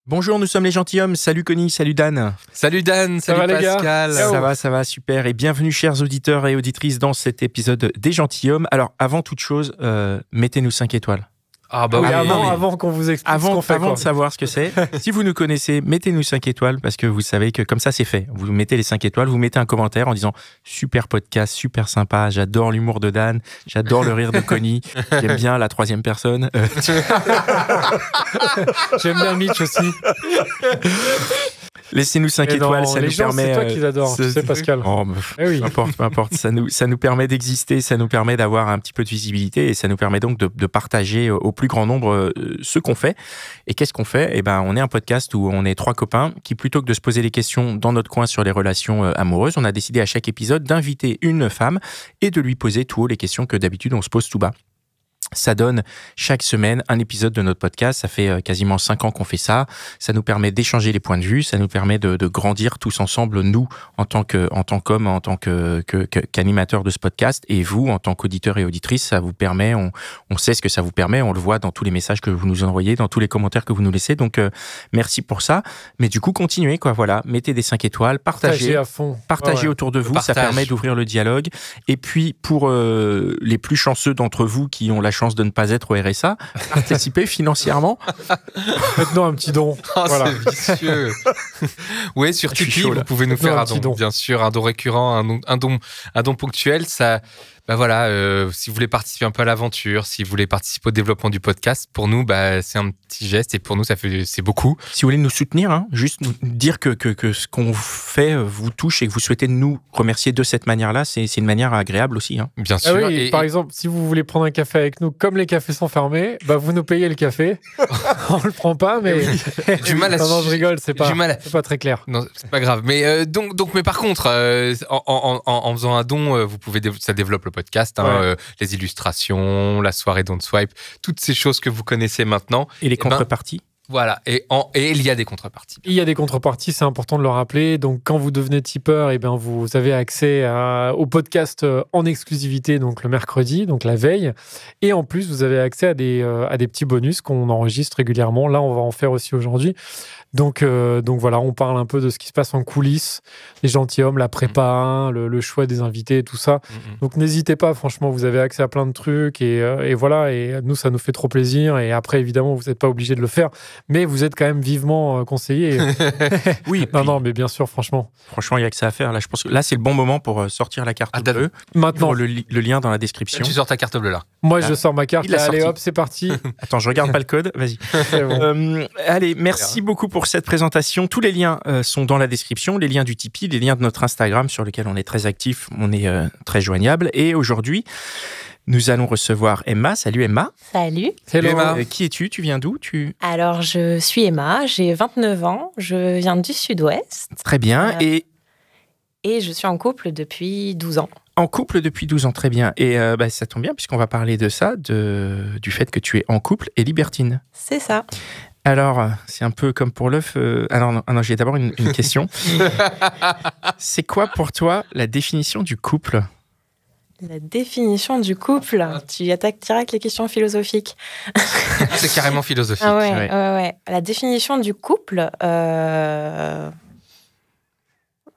Bonjour, nous sommes les gentilshommes. Salut Connie, salut Dan. Salut Dan, salut Pascal. Ça va, super. Et bienvenue chers auditeurs et auditrices dans cet épisode des gentilshommes. Alors, avant toute chose, mettez-nous 5 étoiles. Ah bah oui, avant qu'on vous explique ce qu'on fait. Avant de savoir ce que c'est, si vous nous connaissez, mettez-nous 5 étoiles parce que vous savez que comme ça c'est fait. Vous mettez les 5 étoiles, vous mettez un commentaire en disant super podcast, super sympa, j'adore l'humour de Dan, j'adore le rire de Connie, j'aime bien la troisième personne. J'aime bien Mitch aussi. Laissez-nous 5 étoiles, ça les nous gens, permet... c'est toi qui l'adores, tu sais Pascal. Oh, oui. Peu importe. Ça nous permet d'exister, ça nous permet d'avoir un petit peu de visibilité et ça nous permet donc de partager au plus grand nombre ce qu'on fait. Et qu'est-ce qu'on fait ? Eh ben, on est un podcast où on est 3 copains qui, plutôt que de se poser des questions dans notre coin sur les relations amoureuses, on a décidé à chaque épisode d'inviter une femme et de lui poser tout haut les questions que d'habitude on se pose tout bas. Ça donne chaque semaine un épisode de notre podcast. Ça fait quasiment 5 ans qu'on fait ça. Ça nous permet d'échanger les points de vue. Ça nous permet de grandir tous ensemble, nous, en tant qu'hommes, en tant qu'animateurs de ce podcast. Et vous, en tant qu'auditeurs et auditrices, ça vous permet, on sait ce que ça vous permet. On le voit dans tous les messages que vous nous envoyez, dans tous les commentaires que vous nous laissez. Donc, merci pour ça. Mais du coup, continuez, quoi. Voilà. Mettez des 5 étoiles. Partagez à fond. Partagez autour de vous. Ça permet d'ouvrir le dialogue. Et puis, pour les plus chanceux d'entre vous qui ont la chance de ne pas être au RSA, participer financièrement. Faites-nous un petit don. Oh, voilà. C'est vicieux. Oui, sur Tipeee, vous pouvez nous faire un don, bien sûr, un don récurrent, un don ponctuel. Ça, bah voilà, si vous voulez participer un peu à l'aventure, si vous voulez participer au développement du podcast, pour nous, bah, c'est un petit geste et pour nous, c'est beaucoup. Si vous voulez nous soutenir, hein, juste nous dire que ce qu'on fait vous touche et que vous souhaitez nous remercier de cette manière-là, c'est une manière agréable aussi. Hein. Bien sûr. Ah oui, par exemple, si vous voulez prendre un café avec nous, comme les cafés sont fermés, bah vous nous payez le café. On le prend pas, mais du mal à non, je rigole, c'est pas très clair. Non, c'est pas grave. Mais mais par contre, en faisant un don, vous pouvez ça développe le podcast, hein, les illustrations, la soirée Don't Swipe, toutes ces choses que vous connaissez maintenant. Et les contreparties. Voilà, et il y a des contreparties. Il y a des contreparties, c'est important de le rappeler. Donc, quand vous devenez tipeur, eh bien, vous avez accès au podcast en exclusivité, donc le mercredi, donc la veille. Et en plus, vous avez accès à des petits bonus qu'on enregistre régulièrement. Là, on va en faire aussi aujourd'hui. Donc voilà, on parle un peu de ce qui se passe en coulisses, les gentilshommes, la prépa, le choix des invités, tout ça. Donc n'hésitez pas, franchement, vous avez accès à plein de trucs et voilà. Et nous, ça nous fait trop plaisir. Et après, évidemment, vous n'êtes pas obligé de le faire, mais vous êtes quand même vivement conseillé. Oui. Non, mais bien sûr, franchement. Franchement, il y a que ça à faire. Là, je pense que là, c'est le bon moment pour sortir la carte bleue. Maintenant, le lien dans la description. Là, tu sors ta carte bleue là. Moi, je sors ma carte. Là, allez, hop, c'est parti. Attends, je regarde pas le code. Vas-y. Bon. Allez, merci beaucoup pour cette présentation. Tous les liens sont dans la description, les liens du Tipeee, les liens de notre Instagram sur lequel on est très actif, on est très joignable. Et aujourd'hui, nous allons recevoir Emma. Salut Emma. Salut. Hello Emma. Qui es-tu ? Tu viens d'où ? Alors, je suis Emma, j'ai 29 ans, je viens du Sud-Ouest. Très bien. Et je suis en couple depuis 12 ans. En couple depuis 12 ans, très bien. Et ça tombe bien puisqu'on va parler de ça, du fait que tu es en couple et libertine. C'est ça. Alors, c'est un peu comme pour l'œuf. Non, j'ai d'abord une question. C'est quoi pour toi la définition du couple ? La définition du couple, tu attaques direct les questions philosophiques. C'est carrément philosophique. Ah ouais. La définition du couple,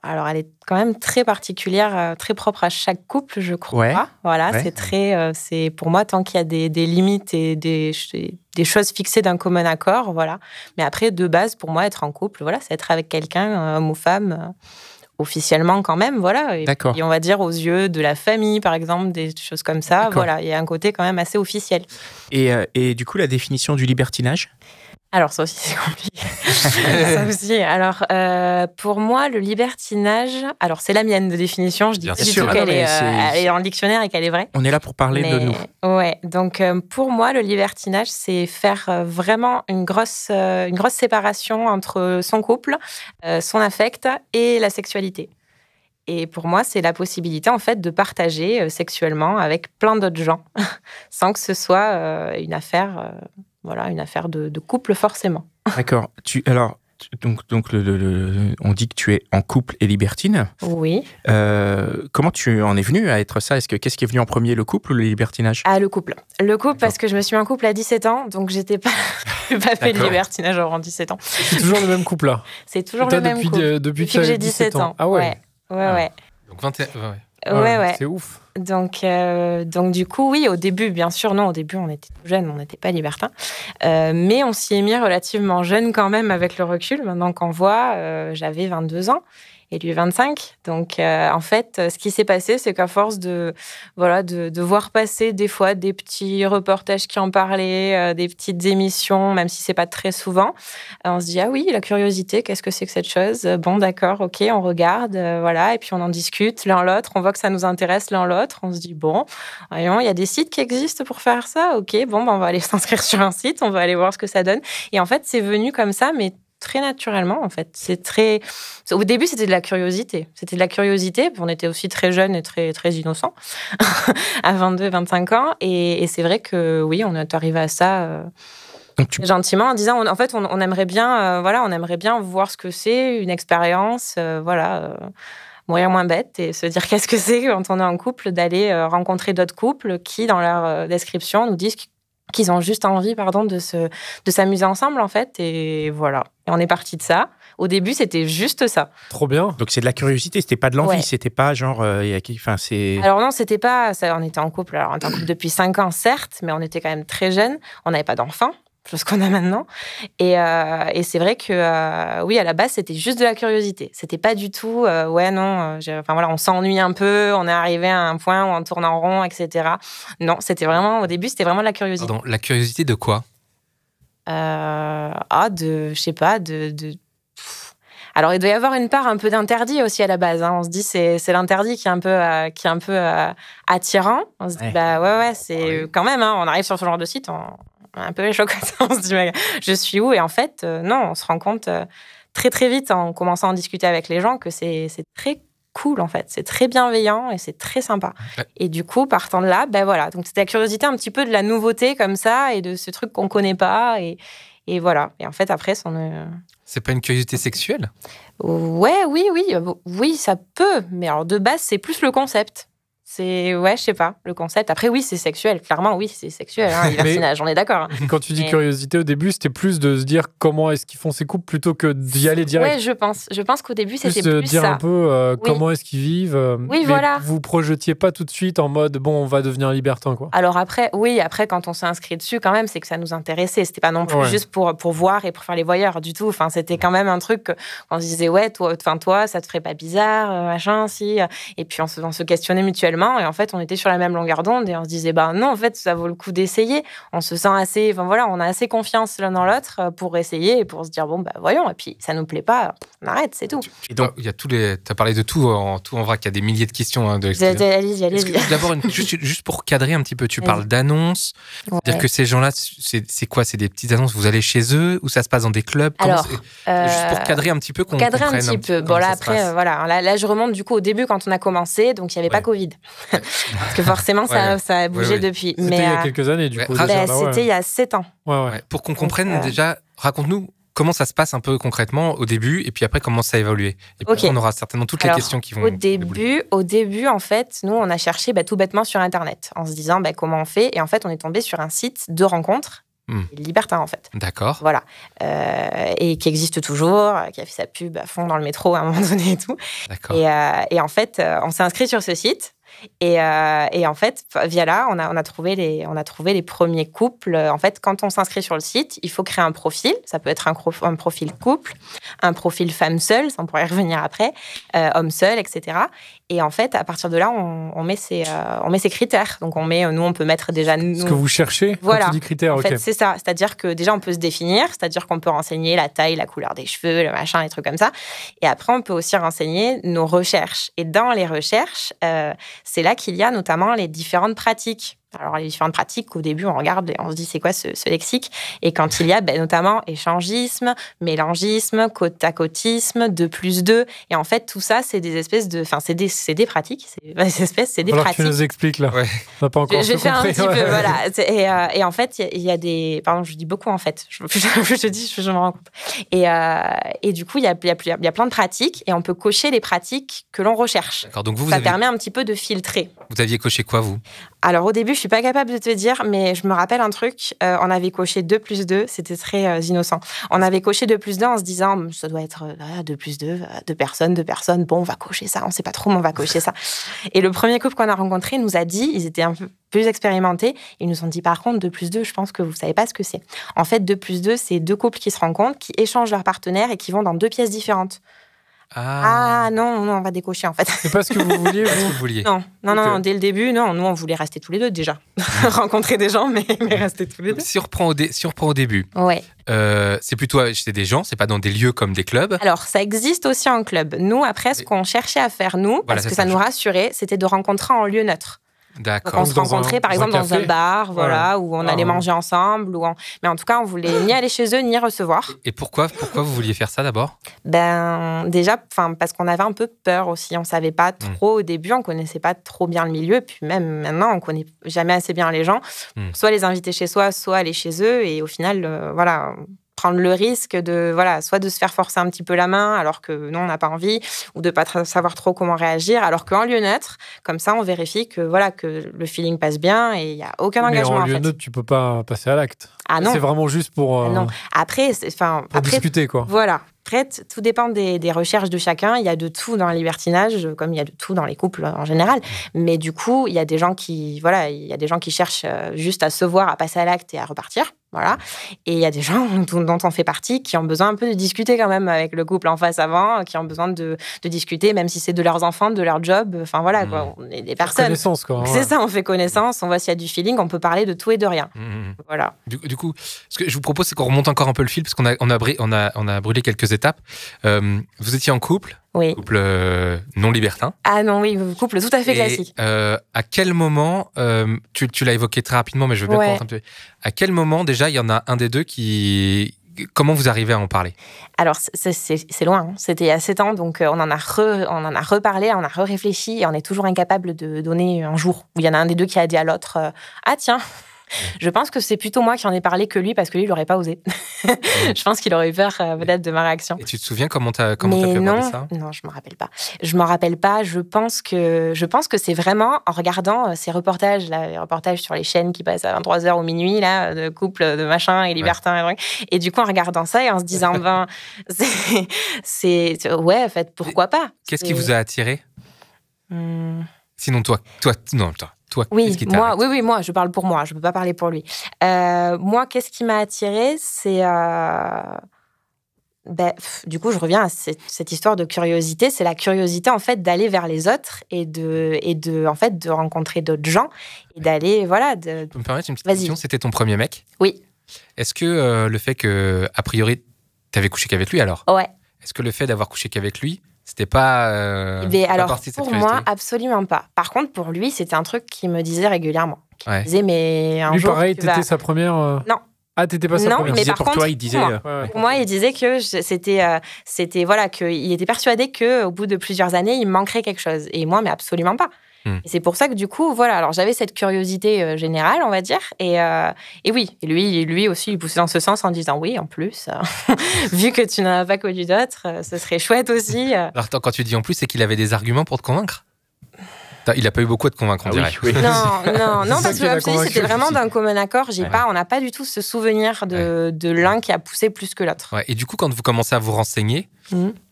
alors elle est quand même très particulière, très propre à chaque couple, je crois. Ouais. Voilà, Ouais. c'est pour moi tant qu'il y a des limites et des choses fixées d'un commun accord, voilà. Mais après, de base, pour moi, être en couple, voilà, c'est être avec quelqu'un, homme ou femme. Officiellement quand même, voilà. D'accord. Et on va dire aux yeux de la famille, par exemple, des choses comme ça. D'accord. Voilà, il y a un côté quand même assez officiel. Et du coup, la définition du libertinage ? Alors ça aussi, c'est compliqué. Ça aussi. Alors, pour moi, le libertinage... Alors, c'est la mienne de définition. Je dis Bien pas du sûr. tout qu'elle est dans le dictionnaire et qu'elle est vraie. On est là pour parler de nous. Ouais. Donc, pour moi, le libertinage, c'est faire vraiment une grosse séparation entre son couple, son affect et la sexualité. Et pour moi, c'est la possibilité, en fait, de partager sexuellement avec plein d'autres gens, sans que ce soit une affaire de couple, forcément. D'accord. Alors, on dit que tu es en couple et libertine. Oui. Comment tu en es venue à être ça? Qu'est-ce qui est venu en premier, le couple ou le libertinage? Ah, le couple. Le couple, parce que je me suis mis en couple à 17 ans, donc j'étais pas, pas fait de libertinage avant 17 ans. C'est toujours le même couple, là? C'est toujours le même couple. Depuis que j'ai 17 ans. Ah ouais. Ouais. Donc 21... Ouais. C'est ouf. Donc du coup, oui, au début, bien sûr, non, au début, on était jeunes, on n'était pas libertins. Mais on s'y est mis relativement jeune quand même avec le recul. Maintenant qu'on voit, j'avais 22 ans et lui 25. Donc, en fait, ce qui s'est passé, c'est qu'à force de voir passer des fois des petits reportages qui en parlaient, des petites émissions, même si c'est pas très souvent, on se dit, ah oui, la curiosité, qu'est-ce que c'est que cette chose? Bon, d'accord, ok, on regarde, voilà, et puis on en discute l'un l'autre, on voit que ça nous intéresse l'un l'autre, on se dit, bon, voyons, il y a des sites qui existent pour faire ça, ok, bon, on va aller s'inscrire sur un site, on va aller voir ce que ça donne. Et en fait, c'est venu comme ça, mais très naturellement, en fait. Au début, c'était de la curiosité. On était aussi très jeunes et très, très innocents, à 22, 25 ans. Et c'est vrai que, oui, on est arrivé à ça gentiment, en disant, en fait, on aimerait bien, on aimerait bien voir ce que c'est, une expérience, mourir moins bête et se dire qu'est-ce que c'est quand on est en couple, d'aller rencontrer d'autres couples qui, dans leur description, nous disent qu'ils ont juste envie, de s'amuser ensemble, en fait. Et voilà. Et on est parti de ça. Au début, c'était juste ça. Trop bien. Donc, c'est de la curiosité, c'était pas de l'envie, c'était pas genre... Alors non, c'était pas... on était en couple, on était en couple depuis 5 ans, certes, mais on était quand même très jeunes. On n'avait pas d'enfants, chose qu'on a maintenant. Et c'est vrai que, oui, à la base, c'était juste de la curiosité. C'était pas du tout, on s'ennuie un peu, on est arrivé à un point où on tourne en rond, etc. Non, au début, c'était vraiment de la curiosité. Pardon, la curiosité de quoi? Je sais pas, Alors, il doit y avoir une part un peu d'interdit aussi à la base. Hein. On se dit c'est l'interdit qui est un peu attirant. On se dit c'est quand même. Hein, on arrive sur ce genre de site, on a un peu les chocs. On se dit je suis où? Et en fait, non, on se rend compte très très vite en commençant à en discuter avec les gens que c'est très cool en fait. C'est très bienveillant et c'est très sympa. Ouais. Et du coup, partant de là, donc c'était la curiosité un petit peu de la nouveauté comme ça et de ce truc qu'on connaît pas et voilà. Et en fait, après, c'est pas une curiosité sexuelle? Oui, ça peut. Mais alors, de base, c'est plus le concept. Je sais pas, le concept. Après, oui, c'est sexuel. Clairement, oui, c'est sexuel. Hein, libertinage, on est d'accord. Hein. Quand tu dis curiosité, au début, c'était plus de se dire comment est-ce qu'ils font ces couples plutôt que d'y aller direct. Oui, je pense. Je pense qu'au début, c'était plus plus dire ça. un peu comment est-ce qu'ils vivent. Oui, mais voilà. Vous projetiez pas tout de suite en mode, bon, on va devenir libertin, quoi. Alors après, quand on s'est inscrit dessus, quand même, c'est que ça nous intéressait. C'était pas non plus juste pour voir et pour faire les voyeurs du tout. Enfin, c'était quand même un truc qu'on se disait, toi, ça te ferait pas bizarre, machin, si. Et puis, on se questionnait mutuellement. Et en fait, on était sur la même longueur d'onde et on se disait non, en fait, ça vaut le coup d'essayer. On se sent assez, on a assez confiance l'un dans l'autre pour essayer et pour se dire voyons. Et puis ça nous plaît pas, on arrête, c'est tout. Et donc il y a t'as parlé de tout en vrai, qu'il y a des milliers de questions. Allez-y. D'abord, juste pour cadrer un petit peu, tu parles d'annonces, dire que ces gens-là, c'est quoi? C'est des petites annonces. Vous allez chez eux ou ça se passe dans des clubs? Alors, juste pour cadrer un petit peu, qu'on comprenne un petit peu. Bon là après, là je remonte du coup au début quand on a commencé, donc il y avait pas Covid. Parce que forcément, ça a bougé depuis. C'était il y a quelques années, du coup. C'était il y a 7 ans. Pour qu'on comprenne déjà, raconte-nous comment ça se passe un peu concrètement au début et puis après, comment ça a évolué. Et puis on aura certainement toutes les questions qui vont Au début, en fait, nous, on a cherché tout bêtement sur Internet en se disant comment on fait. Et en fait, on est tombé sur un site de rencontres. Libertin en fait. D'accord. Voilà. Et qui existe toujours, qui a fait sa pub à fond dans le métro à un moment donné et tout. D'accord. Et en fait, on s'est inscrit sur ce site. Et en fait, via là, on a trouvé les premiers couples. En fait, quand on s'inscrit sur le site, il faut créer un profil. Ça peut être un profil couple, un profil femme seule, ça on pourrait y revenir après, homme seul, etc. Et en fait, à partir de là, on met ses critères. Donc, nous, on peut mettre déjà... Ce que vous cherchez quand tu dis critères, en fait, c'est ça. C'est-à-dire que déjà, on peut se définir, c'est-à-dire qu'on peut renseigner la taille, la couleur des cheveux, le machin, les trucs comme ça. Et après, on peut aussi renseigner nos recherches. Et dans les recherches, c'est là qu'il y a notamment les différentes pratiques. Alors, les différentes pratiques, au début, on regarde et on se dit, c'est quoi ce lexique? Et quand il y a notamment échangisme, mélangisme, côte-à-côtisme, 2+2. Et en fait, tout ça, c'est des espèces de... Enfin, c'est des pratiques. C'est des Alors pratiques. Que tu nous expliques, là. Ouais. On n'a pas encore Je vais faire un petit peu, ouais. voilà. Et en fait, il y a des... Pardon, je dis beaucoup, en fait. Je me rends compte. Et du coup, il y a plein de pratiques et on peut cocher les pratiques que l'on recherche. D'accord, donc ça permet un petit peu de filtrer. Vous aviez coché quoi, vous? Alors, au début, je ne suis pas capable de te dire, mais je me rappelle un truc. On avait coché 2+2. C'était très innocent. On avait coché 2+2 en se disant, ça doit être 2+2, 2 personnes. Bon, on va cocher ça. On ne sait pas trop, mais on va cocher ça. Et le premier couple qu'on a rencontré nous a dit, ils étaient un peu plus expérimentés, ils nous ont dit, par contre, 2+2, je pense que vous ne savez pas ce que c'est. En fait, 2+2, c'est 2 couples qui se rencontrent, qui échangent leurs partenaires et qui vont dans 2 pièces différentes. Ah non, on va décocher en fait. C'est pas ce que vous vouliez, Non, dès le début, non, nous on voulait rester tous les deux déjà. Rencontrer des gens, mais rester tous les deux. Si on reprend au début, ouais. C'est plutôt chez des gens, c'est pas dans des lieux comme des clubs. Alors, ça existe aussi en club. Nous, après, ce qu'on cherchait à faire, parce que ça nous rassurait, c'était de rencontrer en lieu neutre. D'accord. Donc on se rencontrait par exemple dans un bar, voilà, où on allait manger ensemble. Mais en tout cas, on voulait ni aller chez eux, ni recevoir. Et pourquoi vous vouliez faire ça d'abord? Déjà, parce qu'on avait un peu peur aussi. On ne savait pas trop au début, on ne connaissait pas trop bien le milieu. Puis même maintenant, on ne connaît jamais assez bien les gens. Soit les inviter chez soi, soit aller chez eux. Et au final, prendre le risque de soit de se faire forcer un petit peu la main alors que non, on n'a pas envie, ou de pas savoir trop comment réagir, alors qu'en lieu neutre, comme ça on vérifie que que le feeling passe bien et il y a aucun engagement. Mais en lieu neutre, tu peux pas passer à l'acte. Ah non. C'est vraiment juste pour non. Après discuter quoi. Voilà. Après, tout dépend des recherches de chacun. Il y a de tout dans le libertinage, comme il y a de tout dans les couples en général. Mais du coup, il y a des gens qui cherchent juste à se voir, à passer à l'acte et à repartir. Voilà. Et il y a des gens dont on fait partie qui ont besoin un peu de discuter quand même avec le couple en face avant, qui ont besoin de discuter, même si c'est de leurs enfants, de leur job. Enfin voilà, quoi. On est des personnes. Connaissance, quoi. C'est ça, on fait connaissance, on voit s'il y a du feeling, on peut parler de tout et de rien. Voilà. Du coup, ce que je vous propose, c'est qu'on remonte encore un peu le fil, parce qu'on a brûlé quelques étapes. Vous étiez en couple? Oui. Couple non libertin. Ah non, oui, couple tout à fait classique. À quel moment, tu l'as évoqué très rapidement, mais je veux bien comprendre un peu. À quel moment, déjà, il y en a un des deux qui... Comment vous arrivez à en parler? Alors, c'est loin. C'était il y a 7 ans, donc on en a reparlé, on a réfléchi, et on est toujours incapable de donner un jour où il y en a un des deux qui a dit à l'autre ah tiens. Je pense que c'est plutôt moi qui en ai parlé que lui, parce que lui, il n'aurait pas osé. Je pense qu'il aurait eu peur peut-être de ma réaction. Et tu te souviens comment tu as pu aborder ça? Non, je ne me rappelle pas. Je me rappelle pas. Je pense que c'est vraiment en regardant ces reportages, là, les reportages sur les chaînes qui passent à 23h ou minuit, là, de couple, de machin et libertin. Et du coup, en regardant ça et en se disant, ouais, en fait, pourquoi pas? Qu'est-ce qui vous a attiré? Sinon, toi. Oui, moi, je parle pour moi, je ne peux pas parler pour lui. Moi, qu'est-ce qui m'a attirée? C'est... du coup, je reviens à cette histoire de curiosité. C'est la curiosité, en fait, d'aller vers les autres et de rencontrer d'autres gens et d'aller, Tu peux me permettre une petite question? C'était ton premier mec? Oui. Est-ce que le fait que, a priori, tu avais couché qu'avec lui, alors? Ouais. Est-ce que le fait d'avoir couché qu'avec lui, c'était pas partie de cette pour curiosité? moi, absolument pas. Par contre, pour lui, c'était un truc qu'il me disait régulièrement. Il me disait, mais un lui, jour... pareil, t'étais sa première... Non. Ah, t'étais pas sa première. Non, mais par pour contre, toi, il disait... Pour moi, il disait que qu'il était persuadé qu'au bout de plusieurs années, il me manquerait quelque chose. Et moi, mais absolument pas. Et c'est pour ça que du coup, alors j'avais cette curiosité générale, on va dire, et oui, et lui aussi, il poussait dans ce sens en disant oui, en plus, vu que tu n'en as pas connu d'autres, ce serait chouette aussi. Alors attends, quand tu dis en plus, c'est qu'il avait des arguments pour te convaincre? Il n'a pas eu beaucoup à te convaincre, on dirait. Oui. Non, parce que c'était vraiment d'un commun accord. On n'a pas du tout ce souvenir de l'un qui a poussé plus que l'autre. Ouais. Et du coup, quand vous commencez à vous renseigner,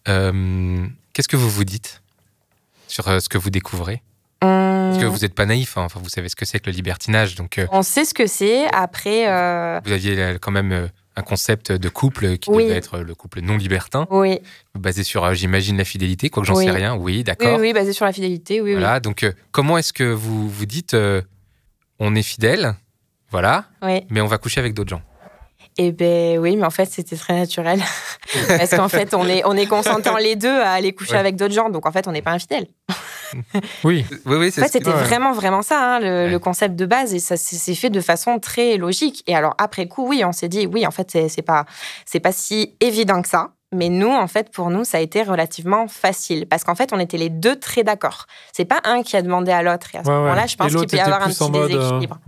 qu'est-ce que vous vous dites sur ce que vous découvrez? Parce que vous n'êtes pas naïf, hein. Enfin, vous savez ce que c'est que le libertinage. Donc, on sait ce que c'est. Après, vous aviez quand même un concept de couple qui devait être le couple non libertin, basé sur, j'imagine, la fidélité, quoique j'en sais rien. Oui, d'accord. Oui, basé sur la fidélité, oui. Voilà, donc comment est-ce que vous vous dites, on est fidèle, voilà, mais on va coucher avec d'autres gens? Eh ben oui, mais en fait, c'était très naturel. Parce qu'en fait, on est consentants les deux à aller coucher avec d'autres gens, donc en fait, on n'est pas infidèles. Oui. Oui, en fait, c'était vraiment ça, hein, le concept de base, et ça s'est fait de façon très logique. Et alors, après coup, oui, on s'est dit, oui, en fait, c'est pas si évident que ça. Mais nous, en fait, pour nous, ça a été relativement facile. Parce qu'en fait, on était les deux très d'accord. C'est pas un qui a demandé à l'autre. Et à ce moment-là, je pense qu'il peut y avoir un petit déséquilibre.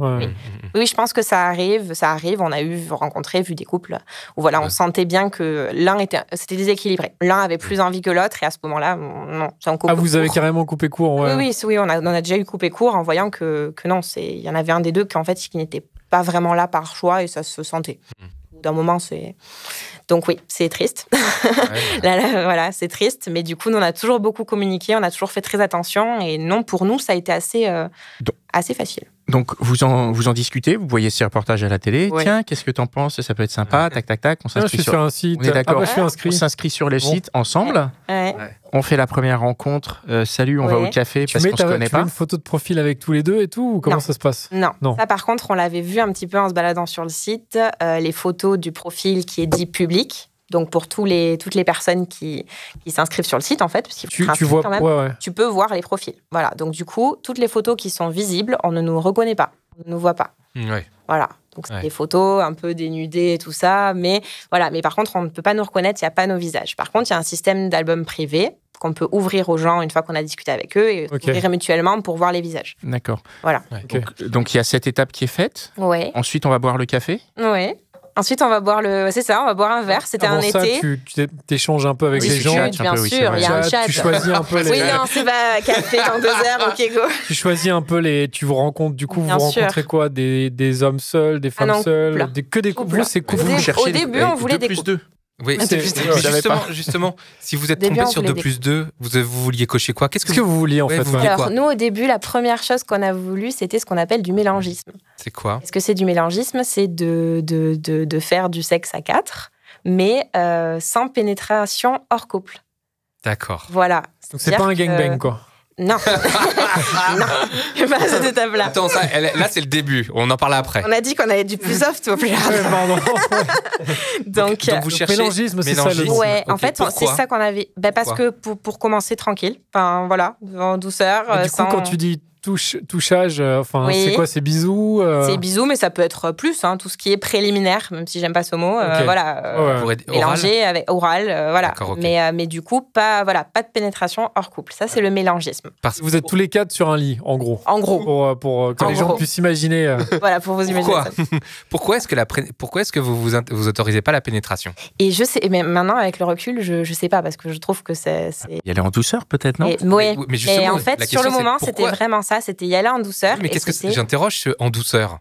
Oui, je pense que ça arrive. On a vu des couples où voilà, on sentait bien que c'était déséquilibré. L'un avait plus envie que l'autre. Et à ce moment-là, non, c'est en coupe. Ah, vous avez carrément coupé court, Oui, on a déjà eu coupé court en voyant que non, il y en avait un des deux qui n'était pas vraiment là par choix et ça se sentait. D'un moment, donc oui, c'est triste. Voilà, c'est triste. Mais du coup, nous, on a toujours beaucoup communiqué, on a toujours fait très attention. Et non, pour nous, ça a été assez facile. Donc, vous en discutez, vous voyez ces reportages à la télé. Ouais. Tiens, qu'est-ce que t'en penses? Ça peut être sympa, tac, tac, tac. On s'inscrit sur un site. On est d'accord. Je suis inscrit. On s'inscrit sur le site ensemble. Ouais. On fait la première rencontre. Salut, on va au café parce qu'on se connaît pas. Tu mets une photo de profil avec tous les deux et tout, ou comment ça se passe? Non. Ça, par contre, on l'avait vu un petit peu en se baladant sur le site. Les photos du profil qui est dit public. Donc, pour toutes les personnes qui s'inscrivent sur le site, en fait, parce qu'il faut tu vois, quand même, tu peux voir les profils. Voilà. Donc, du coup, toutes les photos qui sont visibles, on ne nous reconnaît pas. On ne nous voit pas. Ouais. Voilà. Donc, c'est des photos un peu dénudées et tout ça. Mais voilà. Mais par contre, on ne peut pas nous reconnaître, il n'y a pas nos visages. Par contre, il y a un système d'album privé qu'on peut ouvrir aux gens une fois qu'on a discuté avec eux et ouvrir mutuellement pour voir les visages. D'accord. Voilà. Okay. Donc, il y a cette étape qui est faite. Ouais. Ensuite, on va boire le café. Ouais. Ensuite, on va boire on va boire un verre. C'était un été. Tu t'échanges un peu avec les gens. Bien sûr, il y a un chat. Tu choisis un peu les... Oui, non, c'est pas café dans 2 heures, ok, go. Tu choisis un peu tu vous rencontres, du coup, vous rencontrez quoi? Des hommes seuls, des femmes seules, que des couples? C'est couples. Au début, on voulait des couples. Oui, justement, si vous êtes tombé sur 2+2, vous vouliez cocher quoi? Qu'est-ce que vous vouliez en fait? Alors, nous, au début, la première chose qu'on a voulu, c'était ce qu'on appelle du mélangisme. C'est quoi? Est-ce que c'est du mélangisme? C'est de faire du sexe à 4, mais sans pénétration hors couple. D'accord. Voilà. Donc, c'est pas un gangbang, quoi. Non. Non. Pas à cette étape-là. Attends, là, c'est le début. On en parle après. On a dit qu'on avait du plus soft au plus hard. Donc, vous cherchez mélangisme, c'est ça le nom. Ouais, okay. En fait, c'est ça qu'on avait. Parce que pour commencer tranquille, enfin voilà, en douceur. Du coup, quand tu dis touchage, c'est quoi? C'est bisous C'est bisous, mais ça peut être plus, hein, tout ce qui est préliminaire, même si j'aime pas ce mot. Mélangé avec oral, voilà. Mais du coup, pas de pénétration hors couple. Ça, c'est le mélangisme. Parce que vous êtes tous les 4 sur un lit, en gros. En gros. Pour que les gens puissent s'imaginer. Voilà, pour vous imaginer ça. Pourquoi est-ce que vous autorisez pas la pénétration? Et je sais, mais maintenant, avec le recul, je sais pas, parce que je trouve que c'est... Y aller en douceur, peut-être, non? Oui, mais en fait, sur le moment, c'était vraiment ça. C'était y aller en douceur. Mais qu'est-ce que j'interroge en douceur?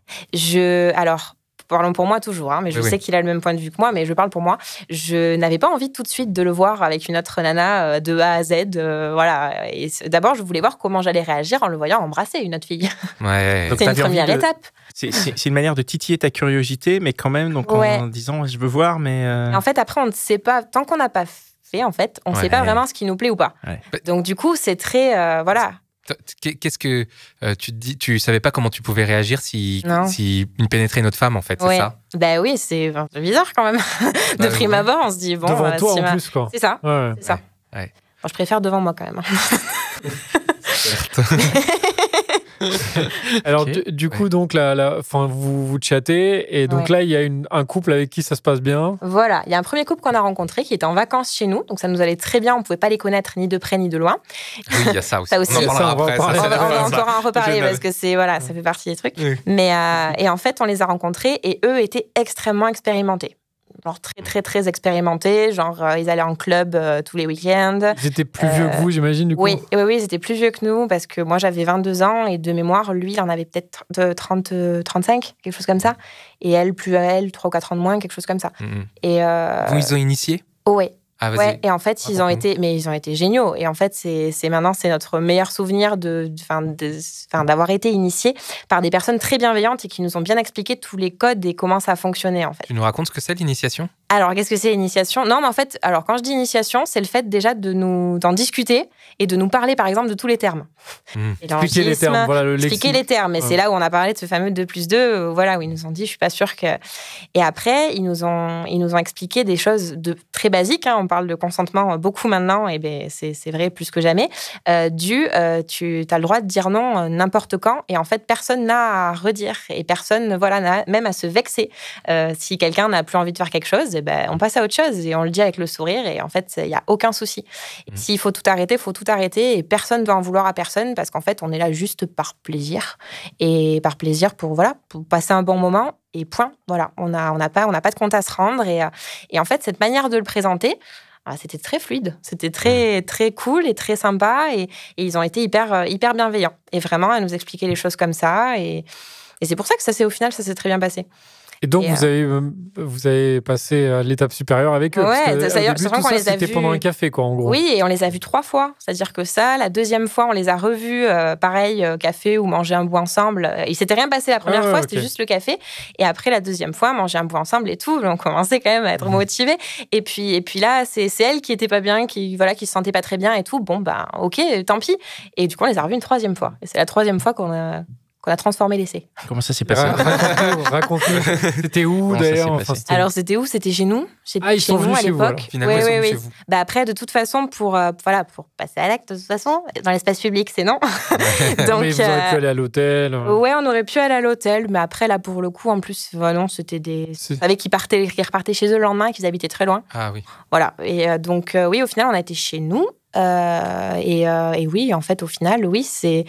Alors, parlons pour moi toujours, hein, mais je sais qu'il a le même point de vue que moi, mais je parle pour moi. Je n'avais pas envie tout de suite de le voir avec une autre nana de A à Z. Voilà. Et d'abord, je voulais voir comment j'allais réagir en le voyant embrasser une autre fille. Ouais. C'est une première étape. C'est une manière de titiller ta curiosité, mais quand même, donc en disant je veux voir, mais. En fait, après, on ne sait pas, tant qu'on n'a pas fait, en fait, on ne sait pas vraiment ce qui nous plaît ou pas. Ouais. Donc, du coup, c'est très. Voilà. Qu'est-ce que tu te dis? Tu savais pas comment tu pouvais réagir si une pénétrait une autre femme, en fait, c'est ça? Bah oui, c'est bizarre quand même. De prime abord, on se dit bon. Devant toi en plus, quoi. C'est ça. Ouais. C'est ça. Ouais. Bon, je préfère devant moi quand même. Alors du coup donc vous chattez et donc là il y a un couple avec qui ça se passe bien. Voilà, il y a un premier couple qu'on a rencontré qui était en vacances chez nous, donc ça nous allait très bien, on pouvait pas les connaître ni de près ni de loin. Oui, il y a ça aussi. On va encore en reparler parce que ça fait partie des trucs. Oui. Mais et en fait on les a rencontrés et eux étaient extrêmement expérimentés. Genre très, très, très expérimentés. Genre, ils allaient en club tous les week-ends. Ils étaient plus vieux que vous, j'imagine, du coup? Oui, ils étaient plus vieux que nous parce que moi, j'avais 22 ans et de mémoire, lui, il en avait peut-être 35, quelque chose comme ça. Et elle, 3 ou 4 ans de moins, quelque chose comme ça. Et ils ont initié? Oui. Ah, ouais, et en fait, ils ont été géniaux. Et en fait, c'est notre meilleur souvenir d'avoir été initiés par des personnes très bienveillantes et qui nous ont bien expliqué tous les codes et comment ça fonctionnait, en fait. Tu nous racontes ce que c'est, l'initiation? Alors, qu'est-ce que c'est l'initiation? Non, mais en fait, alors quand je dis initiation, c'est le fait déjà d'en discuter et de nous parler, par exemple, de tous les termes. Expliquer les termes, voilà le expliquer les termes. Et c'est là où on a parlé de ce fameux 2+2, voilà, où ils nous ont dit, je suis pas sûre que... Et après, ils nous ont expliqué des choses très basiques. On parle de consentement beaucoup maintenant, et ben c'est vrai plus que jamais. Tu as le droit de dire non n'importe quand, et en fait, personne n'a à redire, et personne, voilà, n'a même à se vexer. Si quelqu'un n'a plus envie de faire quelque chose, ben, on passe à autre chose, et on le dit avec le sourire, et en fait, il n'y a aucun souci. S'il faut tout arrêter, il faut tout arrêter, et personne ne doit en vouloir à personne, parce qu'en fait, on est là juste par plaisir, et par plaisir pour passer un bon moment, et point. Voilà, on n'a pas de compte à se rendre, et en fait, cette manière de le présenter, c'était très fluide, c'était très, très cool et très sympa, et ils ont été hyper bienveillants, et vraiment, à nous expliquer les choses comme ça, et c'est pour ça que au final, ça s'est très bien passé. Et donc, vous avez passé à l'étape supérieure avec eux. Ouais, d'ailleurs, c'est vrai qu'on les a vus. C'était pendant un café, quoi, en gros. Oui, et on les a vus 3 fois. C'est-à-dire que ça, la deuxième fois, on les a revus, pareil, café ou manger un bout ensemble. Il s'était rien passé la première fois, c'était juste le café. Et après, la deuxième fois, manger un bout ensemble et tout. On commençait quand même à être motivés. Et puis là, c'est elle qui était pas bien, qui se sentait pas très bien et tout. Bon, ben, ok, tant pis. Et du coup, on les a revus une 3e fois. Et c'est la 3e fois qu'on a transformé l'essai. Comment ça s'est passé? Raconte-nous. C'était où d'ailleurs? Alors c'était où? C'était chez nous. Ils sont venus chez vous. Finalement, ils sont venus chez vous. Bah après, de toute façon, pour passer à l'acte, de toute façon, dans l'espace public, c'est non. Donc, mais vous auriez pu aller à l'hôtel. Ouais, on aurait pu aller à l'hôtel, mais après là, pour le coup, en plus, non, c'était Vous savez qu'ils repartaient chez eux le lendemain, qu'ils habitaient très loin. Ah oui. Voilà. Et donc oui, au final, on a été chez nous. Et oui, en fait, au final, oui, il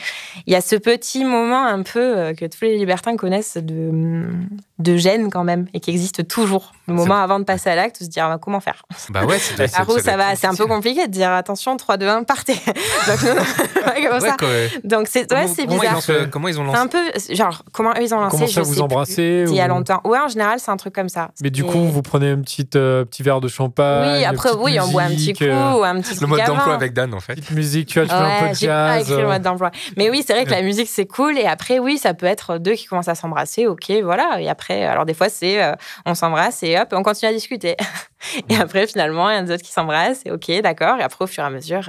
y a ce petit moment un peu que tous les libertins connaissent de gêne quand même, et qui existe toujours. Le moment avant de passer à l'acte, de se dire comment faire. Bah ouais, c'est un peu compliqué de dire attention, 3, 2, 1, partez. Donc, comme ça. Donc c'est bizarre. Comment ils ont lancé? C'est un peu genre comment eux ils ont lancé. Comment ça, vous embrassez? Il y a longtemps. Ouais, en général, c'est un truc comme ça. Mais du coup, vous prenez un petit verre de champagne. Oui, après, oui, on boit un petit coup, un petit. Le mode d'emploi avec Dan, en fait. Petite musique, tu vois, tu fais un peu de jazz. J'ai pas écrit le mode d'emploi. Mais oui, c'est vrai que la musique, c'est cool. Et après, oui, ça peut être 2 qui commencent à s'embrasser. Ok, voilà. Et après, alors des fois, c'est on s'embrasse et hop, on continue à discuter. Et après, finalement, il y en a d'autres qui s'embrassent. Et ok, d'accord. Et après, au fur et à mesure,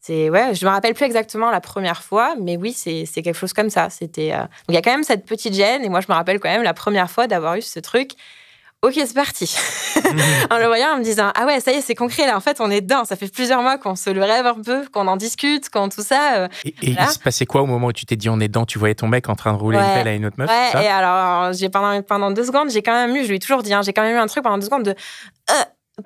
je me rappelle plus exactement la première fois, mais oui, c'est quelque chose comme ça. C'était. Donc, il y a quand même cette petite gêne. Et moi, je me rappelle quand même la première fois d'avoir eu ce truc. Ok, c'est parti. En le voyant, en me disant, ah ouais, ça y est, c'est concret, là. En fait, on est dedans. Ça fait plusieurs mois qu'on se le rêve un peu, qu'on en discute, qu'on tout ça. Et il se passait quoi au moment où tu t'es dit, on est dedans? Tu voyais ton mec en train de rouler une pelle à une autre meuf? Ouais, et alors, pendant 2 secondes, j'ai quand même eu, je lui ai toujours dit, j'ai quand même eu un truc pendant 2 secondes de.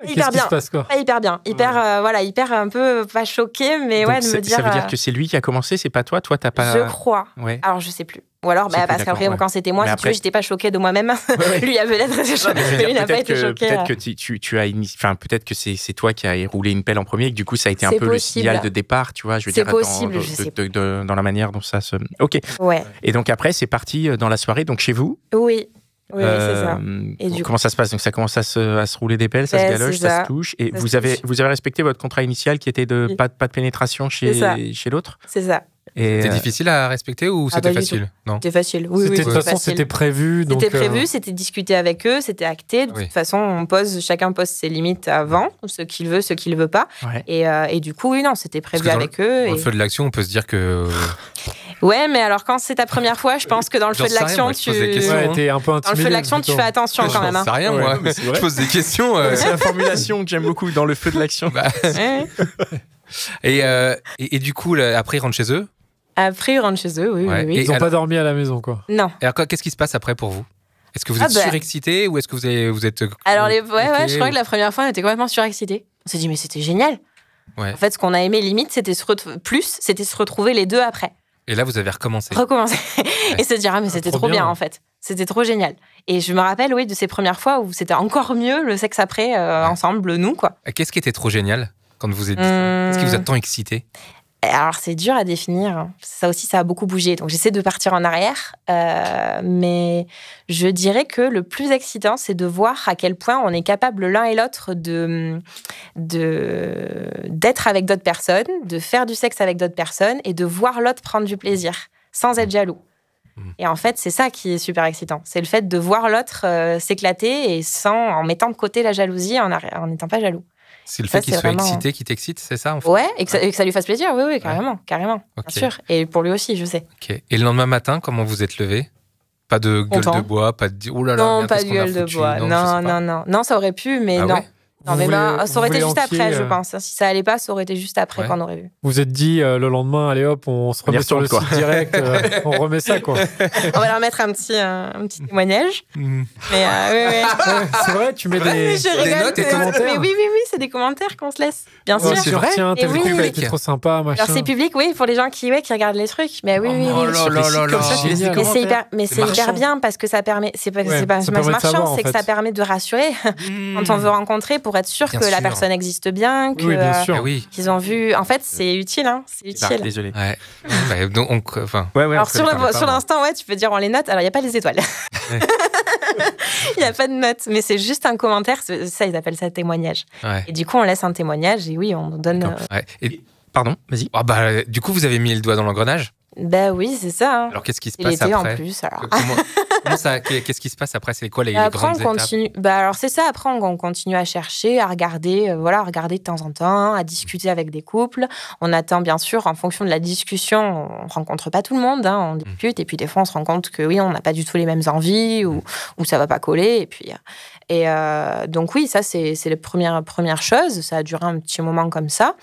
Hyper bien. Pas hyper bien. Hyper un peu pas choqué, mais donc, de me dire. Ça veut dire que c'est lui qui a commené, c'est pas toi? Toi, t'as pas. Je crois. Ouais. Alors, je sais plus. Ou alors, parce qu'après, quand c'était moi, si tu veux, j'étais pas choquée de moi-même. Lui, il a peut-être été choqué. Lui, n'a pas été choqué. Peut-être que tu as peut-être que c'est toi qui as roulé une pelle en premier et que du coup, ça a été un peu le signal de départ, tu vois. Je veux dire, possible, dans la manière dont ça se. Ok. Ouais. Et donc après, c'est parti dans la soirée, donc chez vous? Oui. Oui, c'est ça. Et comment ça se passe? Donc ça commence à se rouler des pelles, ça se galoche, ça se touche. Et vous avez respecté votre contrat initial qui était de pas de pénétration chez l'autre? C'est ça. C'était difficile à respecter ou c'était facile? Non. C'était facile. Oui, de toute façon, c'était prévu. C'était prévu, c'était discuté avec eux, c'était acté. De toute façon, chacun pose ses limites avant, ce qu'il veut, ce qu'il ne veut pas. Ouais. Et du coup, oui, non, c'était prévu avec eux. Dans le feu de l'action, on peut se dire que. Ouais, mais alors quand c'est ta première fois, je pense que dans le feu de l'action, t'es un peu intimidé. Dans le feu de l'action, tu fais attention quand même. Je sais rien, moi. Je pose des questions. C'est la formulation que j'aime beaucoup, dans le feu de l'action. Et du coup, après, ils rentrent chez eux? Après, ils rentrent chez eux, oui. Ils n'ont pas dormi à la maison, quoi. Non. Et alors, qu'est-ce qui se passe après pour vous? Est-ce que vous êtes surexcité ou est-ce que vous êtes... Alors, je crois que la première fois, on était complètement surexcités. On s'est dit, mais c'était génial. Ouais. En fait, ce qu'on a aimé, limite, c'était se retrouver les 2 après. Et là, vous avez recommencé. Et se dire, mais c'était trop bien, en fait. C'était trop génial. Et je me rappelle, de ces premières fois où c'était encore mieux le sexe après, ensemble, nous, quoi. Qu'est-ce qui était trop génial quand vous êtes... Qu'est-ce qui vous a tant excité? Alors, c'est dur à définir. Ça aussi, ça a beaucoup bougé. Donc, j'essaie de partir en arrière. Mais je dirais que le plus excitant, c'est de voir à quel point on est capable l'un et l'autre d'être avec d'autres personnes, de faire du sexe avec d'autres personnes et de voir l'autre prendre du plaisir sans être jaloux. Et en fait, c'est ça qui est super excitant. C'est le fait de voir l'autre s'éclater et en mettant de côté la jalousie, en n'étant pas jaloux. C'est le fait qu'il soit excité qui t'excite, c'est ça en fait? Ouais, et que ça lui fasse plaisir, oui, carrément, bien sûr. Et pour lui aussi, je sais. Ok. Et le lendemain matin, comment vous êtes levé? Pas de gueule de bois, pas de... Oh là là, non, pas de gueule de bois. Non, ça aurait pu, mais non. Ouais. Non, mais ça aurait été juste après, je pense. Si ça allait pas, ça aurait été juste après qu'on aurait vu. Vous êtes dit le lendemain, allez hop, on se remet sur le site direct, on remet ça, quoi. On va leur mettre un petit témoignage. Mais oui. C'est vrai, tu mets des notes et commentaires. Mais oui, c'est des commentaires qu'on se laisse. Bien sûr. C'est vrai. Tiens, tel couple était trop sympa, machin. Alors c'est public, oui, pour les gens qui regardent les trucs. Mais oui. Oh là. Mais c'est hyper bien parce que ça permet. C'est pas marchand, c'est que ça permet de rassurer quand on veut rencontrer pour être sûr que la personne existe bien, qu'ils ont vu. En fait, c'est utile. C'est utile. Désolé. Ouais. Donc, alors sur l'instant, tu peux dire on les note. Alors il y a pas les étoiles. Il n'y a pas de notes, mais c'est juste un commentaire. Ça, ils appellent ça témoignage. Ouais. Et du coup, on laisse un témoignage et oui, on donne. Pardon, vas-y. Du coup, vous avez mis le doigt dans l'engrenage? Ben oui, c'est ça. Alors, qu'est-ce qui se passe après? En plus, alors. Qu'est-ce qui se passe après? C'est quoi les grandes étapes? Alors, c'est ça. Après, on continue à chercher, à regarder, regarder de temps en temps, à discuter avec des couples. On attend, bien sûr, en fonction de la discussion, on rencontre pas tout le monde, on discute. Et puis, des fois, on se rend compte que oui, on n'a pas du tout les mêmes envies ou ça va pas coller. Donc, oui, ça, c'est la première chose. Ça a duré un petit moment comme ça.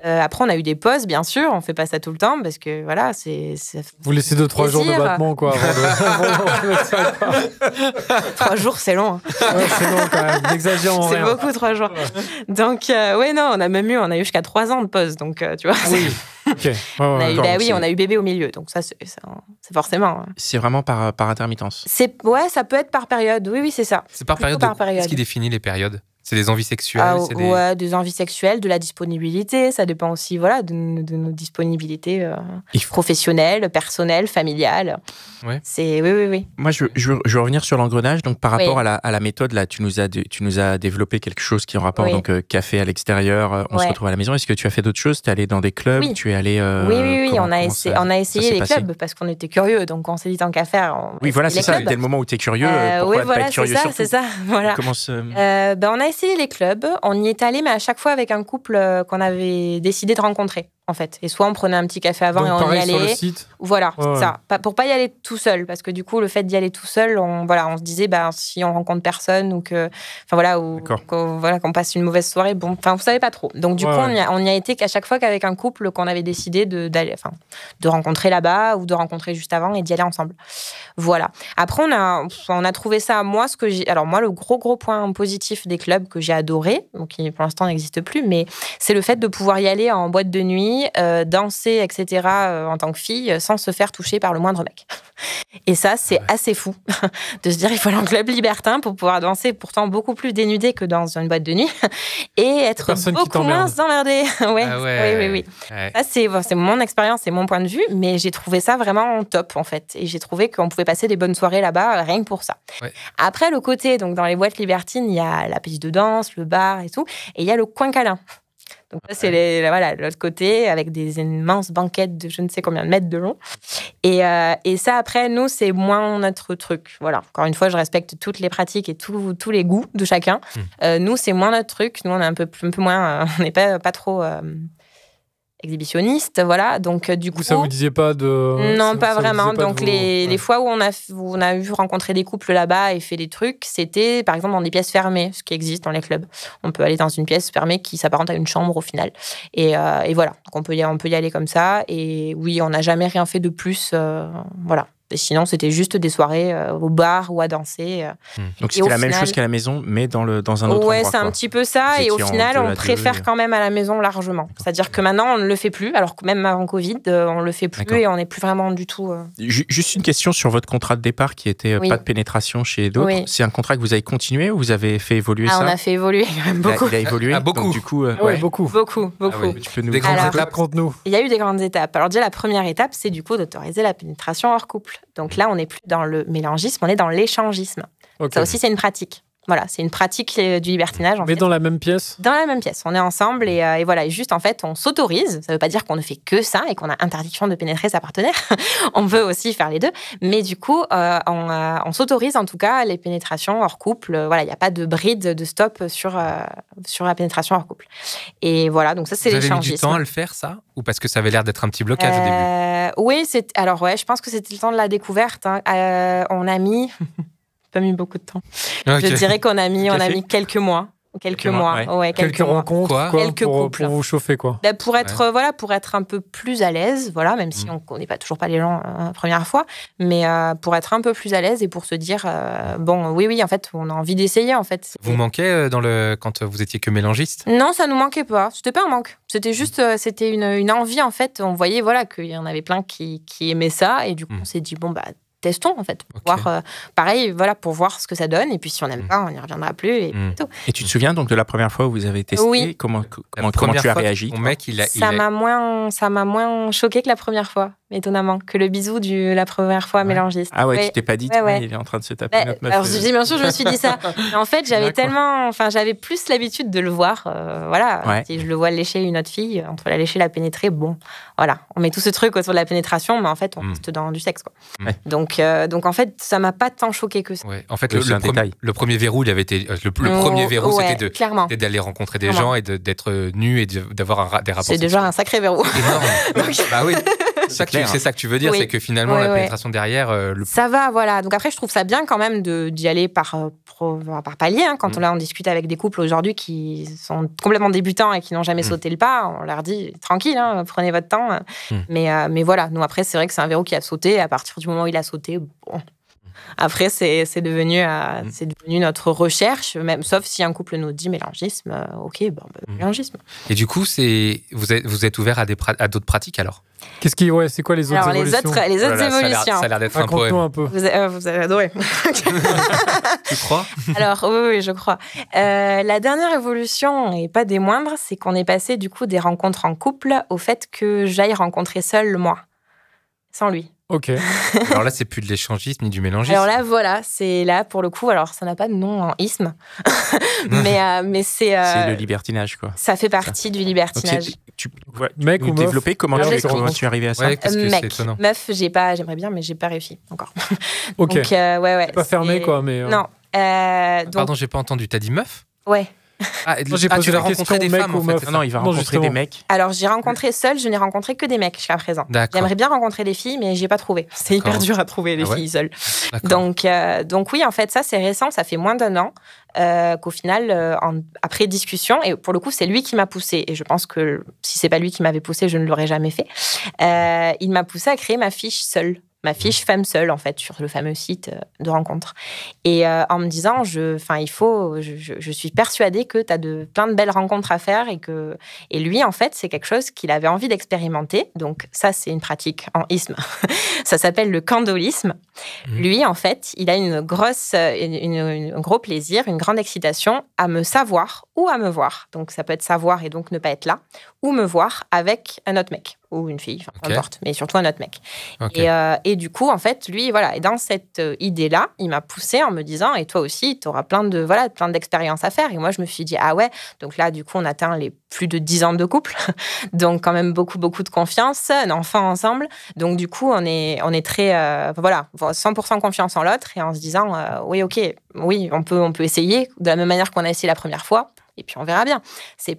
Après, on a eu des pauses, bien sûr. On fait pas ça tout le temps parce que voilà, c'est. Vous laissez 2-3 jours de battement, quoi. 3 jours, c'est long. Ouais, c'est long quand même. N'exagérons rien. C'est beaucoup 3 jours. Donc, on a eu jusqu'à 3 ans de pause. Donc, tu vois. Oui. Ok. On a eu bébé au milieu. Donc ça, c'est forcément. C'est vraiment par intermittence. Ça peut être par période. Oui, c'est ça. C'est par période. Qu'est-ce qui définit les périodes? C'est des envies sexuelles? Des envies sexuelles, de la disponibilité. Ça dépend aussi de nos disponibilités professionnelles, personnelles, familiales. Ouais. Oui. Moi, je veux revenir sur l'engrenage. Donc, par rapport à la méthode, là, tu nous as développé quelque chose qui est en rapport, donc café à l'extérieur, on se retrouve à la maison. Est-ce que tu as fait d'autres choses? Tu es allé dans des clubs? Oui. Tu es allé... Oui. On a essayé les clubs parce qu'on était curieux. Donc, on s'est dit tant qu'à faire. Oui, voilà, c'est ça. Dès le moment où tu es curieux, pourquoi pas être curieux surtout? C'est ça. Voilà. On a essayé les clubs, on y est allé, mais à chaque fois avec un couple qu'on avait décidé de rencontrer, en fait. Et soit on prenait un petit café avant. Donc, et on y allait. Sur le site. Voilà, c'est ça. Pour pas y aller tout seul, parce que du coup, le fait d'y aller tout seul, on se disait, si on rencontre personne ou qu'on passe une mauvaise soirée, vous savez pas trop. Donc du coup, on y a été qu'à chaque fois qu'avec un couple qu'on avait décidé de rencontrer là-bas ou de rencontrer juste avant et d'y aller ensemble. Voilà. Après, on a trouvé ça. Moi, le gros point positif des clubs que j'ai adoré, donc qui pour l'instant n'existe plus, mais c'est le fait de pouvoir y aller en boîte de nuit, danser, etc. En tant que fille, sans se faire toucher par le moindre mec. Et ça, c'est assez fou de se dire il faut aller en club libertin pour pouvoir danser, pourtant beaucoup plus dénudé que dans une boîte de nuit, et être beaucoup moins emmerdé. Oui. Ça, c'est mon expérience, c'est mon point de vue, mais j'ai trouvé ça vraiment top, en fait. Et j'ai trouvé qu'on pouvait passer des bonnes soirées là-bas, rien que pour ça. Ouais. Après, le côté, donc dans les boîtes libertines, il y a la piste de danse, le bar et tout, et il y a le coin câlin. Donc ça, c'est l'autre côté, avec des immenses banquettes de je ne sais combien de mètres de long. Et ça, après, nous, c'est moins notre truc. Voilà. Encore une fois, je respecte toutes les pratiques et tous les goûts de chacun. Nous, c'est moins notre truc. Nous, on est un peu moins... on n'est pas trop... exhibitionniste, voilà. Donc, du coup... Ça vous disait pas de... Non, pas vraiment. Donc, les fois où on a vu rencontrer des couples là-bas et fait des trucs, c'était, par exemple, dans des pièces fermées, ce qui existe dans les clubs. On peut aller dans une pièce fermée qui s'apparente à une chambre, au final. Et voilà. Donc, on peut y aller comme ça. Et oui, on n'a jamais rien fait de plus. Voilà. Et sinon, c'était juste des soirées au bar ou à danser. Donc, c'était la même chose qu'à la maison, mais dans un autre endroit. Ouais, c'est un petit peu ça. Et au final, on préfère quand même à la maison largement. C'est-à-dire que maintenant, on ne le fait plus. Alors que même avant Covid, on ne le fait plus. Et on n'est plus vraiment du tout... Juste une question sur votre contrat de départ qui était pas de pénétration chez d'autres. Oui. C'est un contrat que vous avez continué ou vous avez fait évoluer ça? On a fait évoluer quand même beaucoup. Il a évolué beaucoup. Donc, du coup, beaucoup. Tu peux nous des grandes étapes contre nous. Il y a eu des grandes étapes. Alors déjà, la première étape, c'est du coup d'autoriser la pénétration hors couple. Donc là, on n'est plus dans le mélangisme, on est dans l'échangisme. Okay. Ça aussi, c'est une pratique. Voilà, c'est une pratique du libertinage. Mais dans la même pièce? Dans la même pièce. On est ensemble et voilà. Et juste, en fait, on s'autorise. Ça ne veut pas dire qu'on ne fait que ça et qu'on a interdiction de pénétrer sa partenaire. On veut aussi faire les deux. Mais du coup, on s'autorise, en tout cas, les pénétrations hors couple. Voilà, il n'y a pas de bride, de stop sur la pénétration hors couple. Et voilà, donc ça, c'est l'échangisme. Vous avez mis du temps à le faire, ça? Ou parce que ça avait l'air d'être un petit blocage au début? Oui, je pense que c'était le temps de la découverte. Hein. On a mis... pas mis beaucoup de temps. Okay. Je dirais qu'on a mis quelques mois. Quelques rencontres, quelques couples. Pour vous chauffer, quoi. Pour être un peu plus à l'aise, voilà, même si on ne connaît toujours pas les gens la première fois, mais pour être un peu plus à l'aise et pour se dire, oui, en fait, on a envie d'essayer, en fait. Vous manquez quand vous étiez que mélangiste? Non, ça nous manquait pas. C'était pas un manque. C'était juste, c'était une envie, en fait. On voyait, voilà, qu'il y en avait plein qui aimaient ça, et du coup, on s'est dit, testons, en fait, pour voir, pareil, voilà, pour voir ce que ça donne. Et puis, si on n'aime pas, on n'y reviendra plus. Et, tout. Et tu te souviens donc de la première fois où vous avez testé? Oui. Comment tu as réagi? Mon mec, ça m'a moins choqué que la première fois, étonnamment, que le bisou la première fois mélangiste. Ah ouais, tu t'es pas dit, il est en train de se taper notre meuf. Alors, bien sûr, je me suis dit ça. Mais en fait, j'avais plus l'habitude de le voir. Si je le vois lécher une autre fille, entre la lécher et la pénétrer, voilà, on met tout ce truc autour de la pénétration, mais en fait, on reste dans du sexe, quoi. Donc, en fait, ça m'a pas tant choqué que ça. Ouais. En fait, le premier verrou, il avait été le premier verrou, c'était d'aller rencontrer des gens et d'être nu et d'avoir des rapports. C'est déjà un sacré verrou. Énorme. Bah oui. C'est ça que tu veux dire, c'est que finalement, la pénétration derrière... Ça va, voilà. Donc après, je trouve ça bien quand même d'y aller par palier. Hein. Quand on discute avec des couples aujourd'hui qui sont complètement débutants et qui n'ont jamais sauté le pas, on leur dit, tranquille, hein, prenez votre temps. Mais voilà, nous après, c'est vrai que c'est un verrou qui a sauté. À partir du moment où il a sauté, après, c'est devenu notre recherche, même, sauf si un couple nous dit mélangisme, mélangisme. Et du coup, vous êtes ouvert à d'autres pratiques alors? C'est quoi les autres évolutions? Les autres évolutions. Ça a l'air d'être un poème. Un peu. Vous allez adorer. Tu crois? Alors, oui, je crois. La dernière évolution, et pas des moindres, c'est qu'on est passé du coup des rencontres en couple au fait que j'aille rencontrer seul moi, sans lui. Ok. Alors là, c'est plus de l'échangisme ni du mélangisme. Alors là, voilà, c'est là pour le coup. Alors, ça n'a pas de nom en isme, mais c'est. C'est le libertinage, quoi. Ça fait partie du libertinage. Mec ou développer comment tu es arrivé à ça? Mec, meuf, j'aimerais bien, mais j'ai pas réussi encore. Ok. Donc, ouais. Pas fermé, quoi, mais. Non. Pardon, j'ai pas entendu. T'as dit meuf? Ouais. J'ai posé tu vas rencontrer des femmes, en fait. Non, il va rencontrer des mecs. Alors, j'ai rencontré seul, je n'ai rencontré que des mecs jusqu'à présent. J'aimerais bien rencontrer des filles, mais j'ai pas trouvé. C'est hyper dur à trouver, les filles seules. Donc oui, en fait, ça, c'est récent, ça fait moins d'1 an qu'au final, après discussion, et pour le coup, c'est lui qui m'a poussée. Et je pense que si c'est pas lui qui m'avait poussée, je ne l'aurais jamais fait. Il m'a poussée à créer ma fiche seule. Ma fiche femme seule, en fait, sur le fameux site de rencontre. Et en me disant, je suis persuadée que tu as plein de belles rencontres à faire et lui, en fait, c'est quelque chose qu'il avait envie d'expérimenter. Donc ça, c'est une pratique en isme. Ça s'appelle le candolisme. Lui, en fait, il a un gros plaisir, une grande excitation à me savoir ou à me voir. Donc ça peut être savoir et donc ne pas être là, ou me voir avec un autre mec. Ou une fille, peu importe, mais surtout un autre mec. Et du coup, en fait, lui, voilà, et dans cette idée-là, il m'a poussée en me disant, et toi aussi, tu auras plein d'expériences à faire. Et moi, je me suis dit, ah ouais, donc là, du coup, on atteint les plus de 10 ans de couple, donc quand même beaucoup de confiance, un enfant ensemble. Donc du coup, on est très, 100% confiance en l'autre et en se disant, oui, on peut essayer de la même manière qu'on a essayé la première fois. Et puis on verra bien.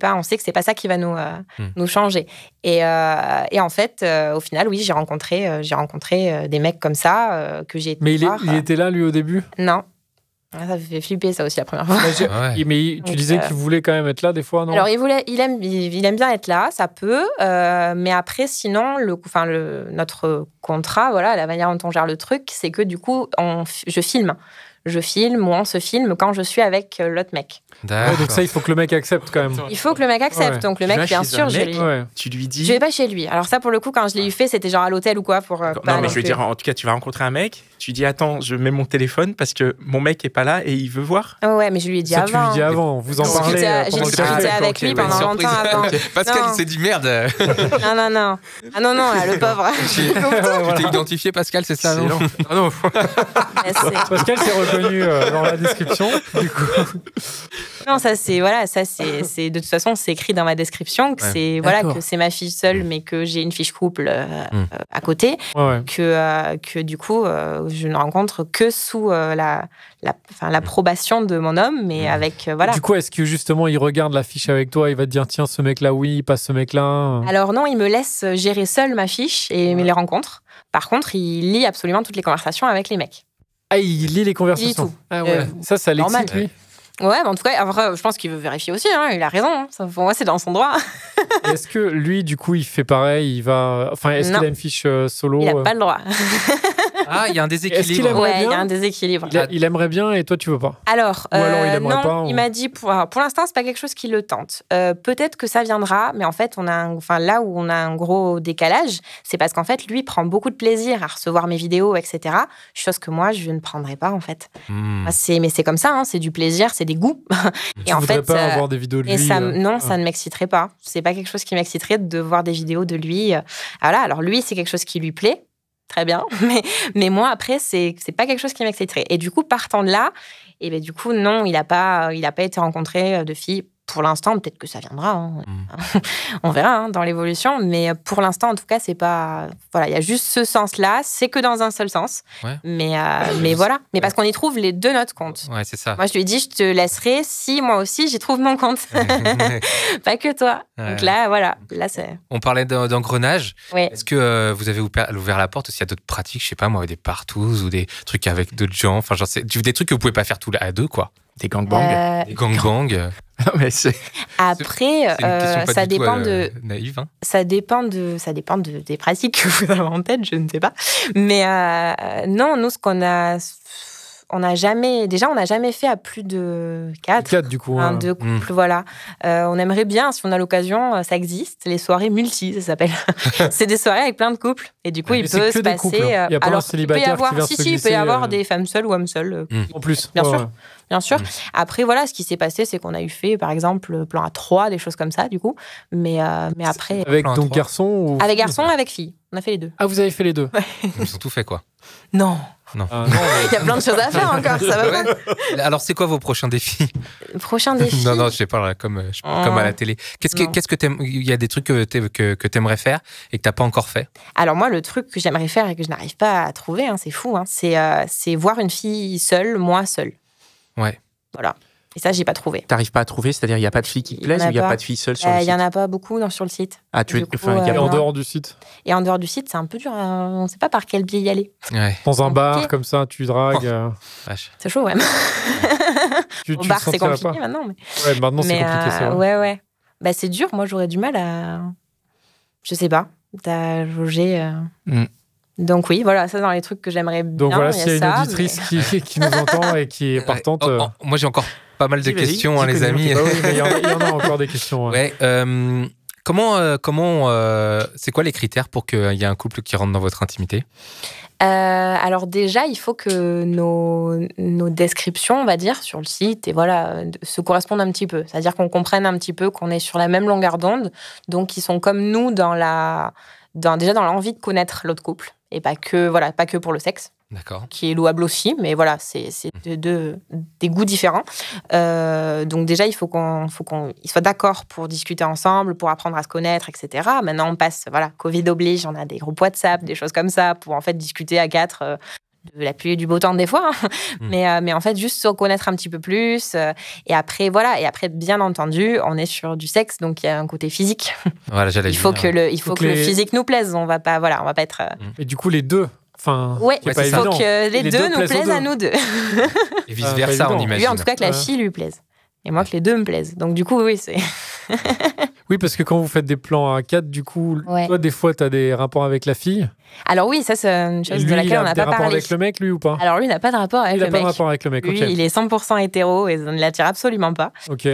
On sait que c'est pas ça qui va nous changer. Et en fait, au final, oui, j'ai rencontré des mecs comme ça que j'ai été voir. Mais il était là lui au début? Non. Ça fait flipper ça aussi la première fois. Mais tu disais qu'il voulait quand même être là des fois, non? Alors il aime bien être là, ça peut. Mais après, sinon, notre contrat, voilà, la manière dont on gère le truc, c'est que du coup, je filme ou on se filme quand je suis avec l'autre mec. Donc ça, il faut que le mec accepte quand même. Il faut que le mec accepte. Donc le mec, bien sûr, tu lui dis... Je vais pas chez lui. Alors ça, pour le coup, quand je l'ai fait, c'était genre à l'hôtel ou quoi pour... non, mais je veux dire, en tout cas, tu vas rencontrer un mec, tu dis, attends, je mets mon téléphone parce que mon mec est pas là et il veut voir. Ouais, mais je lui ai dit avant. Tu lui dis avant, vous en parlez. J'ai discuté avec lui pendant longtemps avant. Pascal, il s'est dit merde. Non. Ah non, le pauvre. Tu t'es identifié, Pascal, c'est ça, non? Pascal s'est reconnu dans la description, du coup. Non, ça c'est de toute façon c'est écrit dans ma description que que c'est ma fille seule, mais que j'ai une fiche couple à côté, que du coup je ne rencontre que sous l'approbation de mon homme, mais avec Du coup, est-ce que justement il regarde la fiche avec toi, il va te dire tiens ce mec-là oui, pas ce mec-là. Alors non, il me laisse gérer seul ma fiche et les rencontres. Par contre, il lit absolument toutes les conversations avec les mecs. Ah, il lit les conversations. Il lit tout. Ah ouais. Ça l'excite, lui. Ouais, mais en tout cas, après, je pense qu'il veut vérifier aussi. Hein, il a raison. Hein. Ça, pour moi, c'est dans son droit. Est-ce que lui, du coup, il fait pareil? Il va. Enfin, est-ce qu'il a une fiche solo? Il n'a pas le droit. Ah, il y a un déséquilibre. Ouais, il y a un déséquilibre. Il aimerait bien et toi, tu veux pas? Alors, il aimerait non, pas, il m'a dit pour l'instant, c'est pas quelque chose qui le tente. Peut-être que ça viendra, mais en fait, là où on a un gros décalage, c'est parce qu'en fait, lui prend beaucoup de plaisir à recevoir mes vidéos, etc. Chose que moi, je ne prendrais pas, en fait. Mais c'est comme ça, hein, c'est du plaisir, c'est des goûts. Tu voudrais pas avoir des vidéos de lui? Ça ne m'exciterait pas. C'est pas quelque chose qui m'exciterait de voir des vidéos de lui. Voilà. Alors lui, c'est quelque chose qui lui plaît. Très bien, mais moi après c'est pas quelque chose qui m'exciterait. Et du coup partant de là, et ben du coup non, il a pas été rencontré de filles pour l'instant. Peut-être que ça viendra, hein. On verra hein, dans l'évolution. Mais pour l'instant en tout cas c'est pas il y a juste ce sens-là. C'est que dans un seul sens. Ouais. Mais voilà. Mais parce qu'on y trouve les deux notre compte. Ouais, c'est ça. Moi je lui ai dit je te laisserai si moi aussi j'y trouve mon compte. Pas que toi. Donc là voilà. Là c'est. On parlait d'engrenage. Oui. Est-ce que vous avez ouvert la porte aussi à d'autres pratiques, je sais pas moi, des partouzes ou des trucs avec d'autres gens, enfin genre des trucs que vous pouvez pas faire tous à deux quoi. Des gangbangs. Des gangbangs. Après, ça dépend naïve, hein. Ça dépend des pratiques que vous avez en tête, je ne sais pas. Mais non, nous, ce qu'on a, on n'a jamais fait à plus de 4. 4 du coup. Deux couples, voilà. On aimerait bien, si on a l'occasion, ça existe, les soirées multi, ça s'appelle. C'est des soirées avec plein de couples. Et du coup, il peut se passer. Il y a pas un célibataire qui vient se glisser. Il peut y avoir des femmes seules ou hommes seuls. En plus. Bien sûr. Bien sûr. Après, voilà, ce qui s'est passé, c'est qu'on a eu fait, par exemple, plan à 3, des choses comme ça, du coup. Mais après. Avec donc garçon ou. Avec garçon, avec fille. On a fait les deux. Ah, vous avez fait les deux? Ouais. Ils ont tout fait, quoi. Non. Non. Il y a plein de choses à faire encore, ça va pas. Alors, c'est quoi vos prochains défis? Prochains défis? Non, je sais pas, comme à la télé. Qu'est-ce que t'aimes? Il y a des trucs que t'aimerais faire et que t'as pas encore fait? Alors moi, le truc que j'aimerais faire et que je n'arrive pas à trouver, hein, c'est fou, hein, c'est voir une fille seule, moi seule. Ouais. Voilà. Et ça, j'ai pas trouvé. T'arrives pas à trouver? C'est-à-dire, il n'y a pas de filles qui te plaisent ou il n'y a pas de filles seules sur le site? Il n'y en a pas beaucoup sur le site. Ah, et en dehors du site? Et en dehors du site, c'est un peu dur. On ne sait pas par quel biais y aller. Ouais. Dans un bar, comme ça, tu dragues. C'est chaud, ouais. Au bar, c'est compliqué maintenant. Mais... Ouais, maintenant, c'est compliqué, c'est vrai. Ouais. Bah, c'est dur. Moi, j'aurais du mal à... Je sais pas. À jauger... Donc oui, voilà, ça dans les trucs que j'aimerais bien. Donc voilà, s'il y a une auditrice qui nous entend et qui est partante... moi, j'ai encore pas mal de questions, les amis. Oui, mais il y en a encore des questions. Ouais. Comment c'est quoi les critères pour qu'il y ait un couple qui rentre dans votre intimité? Alors déjà, il faut que nos descriptions, on va dire, sur le site, et voilà, se correspondent un petit peu. C'est-à-dire qu'on comprenne un petit peu qu'on est sur la même longueur d'onde, donc ils sont comme nous déjà dans l'envie de connaître l'autre couple. Et pas que pour le sexe. D'accord. Qui est louable aussi, mais voilà, c'est des goûts différents. Donc déjà, il faut qu'ils soient d'accord pour discuter ensemble, pour apprendre à se connaître, etc. Maintenant, on passe, Covid oblige, on a des groupes WhatsApp, des choses comme ça, pour en fait discuter à 4 de la pluie et du beau temps des fois. Mais en fait, juste se connaître un petit peu plus. Et après, bien entendu, on est sur du sexe, donc il y a un côté physique. Voilà, il faut que le physique nous plaise. On va pas être... Et du coup, les deux... il faut que les deux nous plaisent à nous deux. Et vice-versa, on imagine. Lui, en tout cas, que la fille lui plaise. Et moi, que les deux me plaisent. Donc, du coup, oui, c'est... Oui, parce que quand vous faites des plans à 4, du coup, toi, des fois, tu as des rapports avec la fille. Alors oui, ça, c'est une chose de laquelle on n'a pas parlé. Il a des rapports avec le mec, lui, ou pas? Alors lui, il n'a pas de rapport avec le mec. Il n'a pas de rapport avec le mec, Lui, il est 100% hétéro et ça ne l'attire absolument pas. Ok.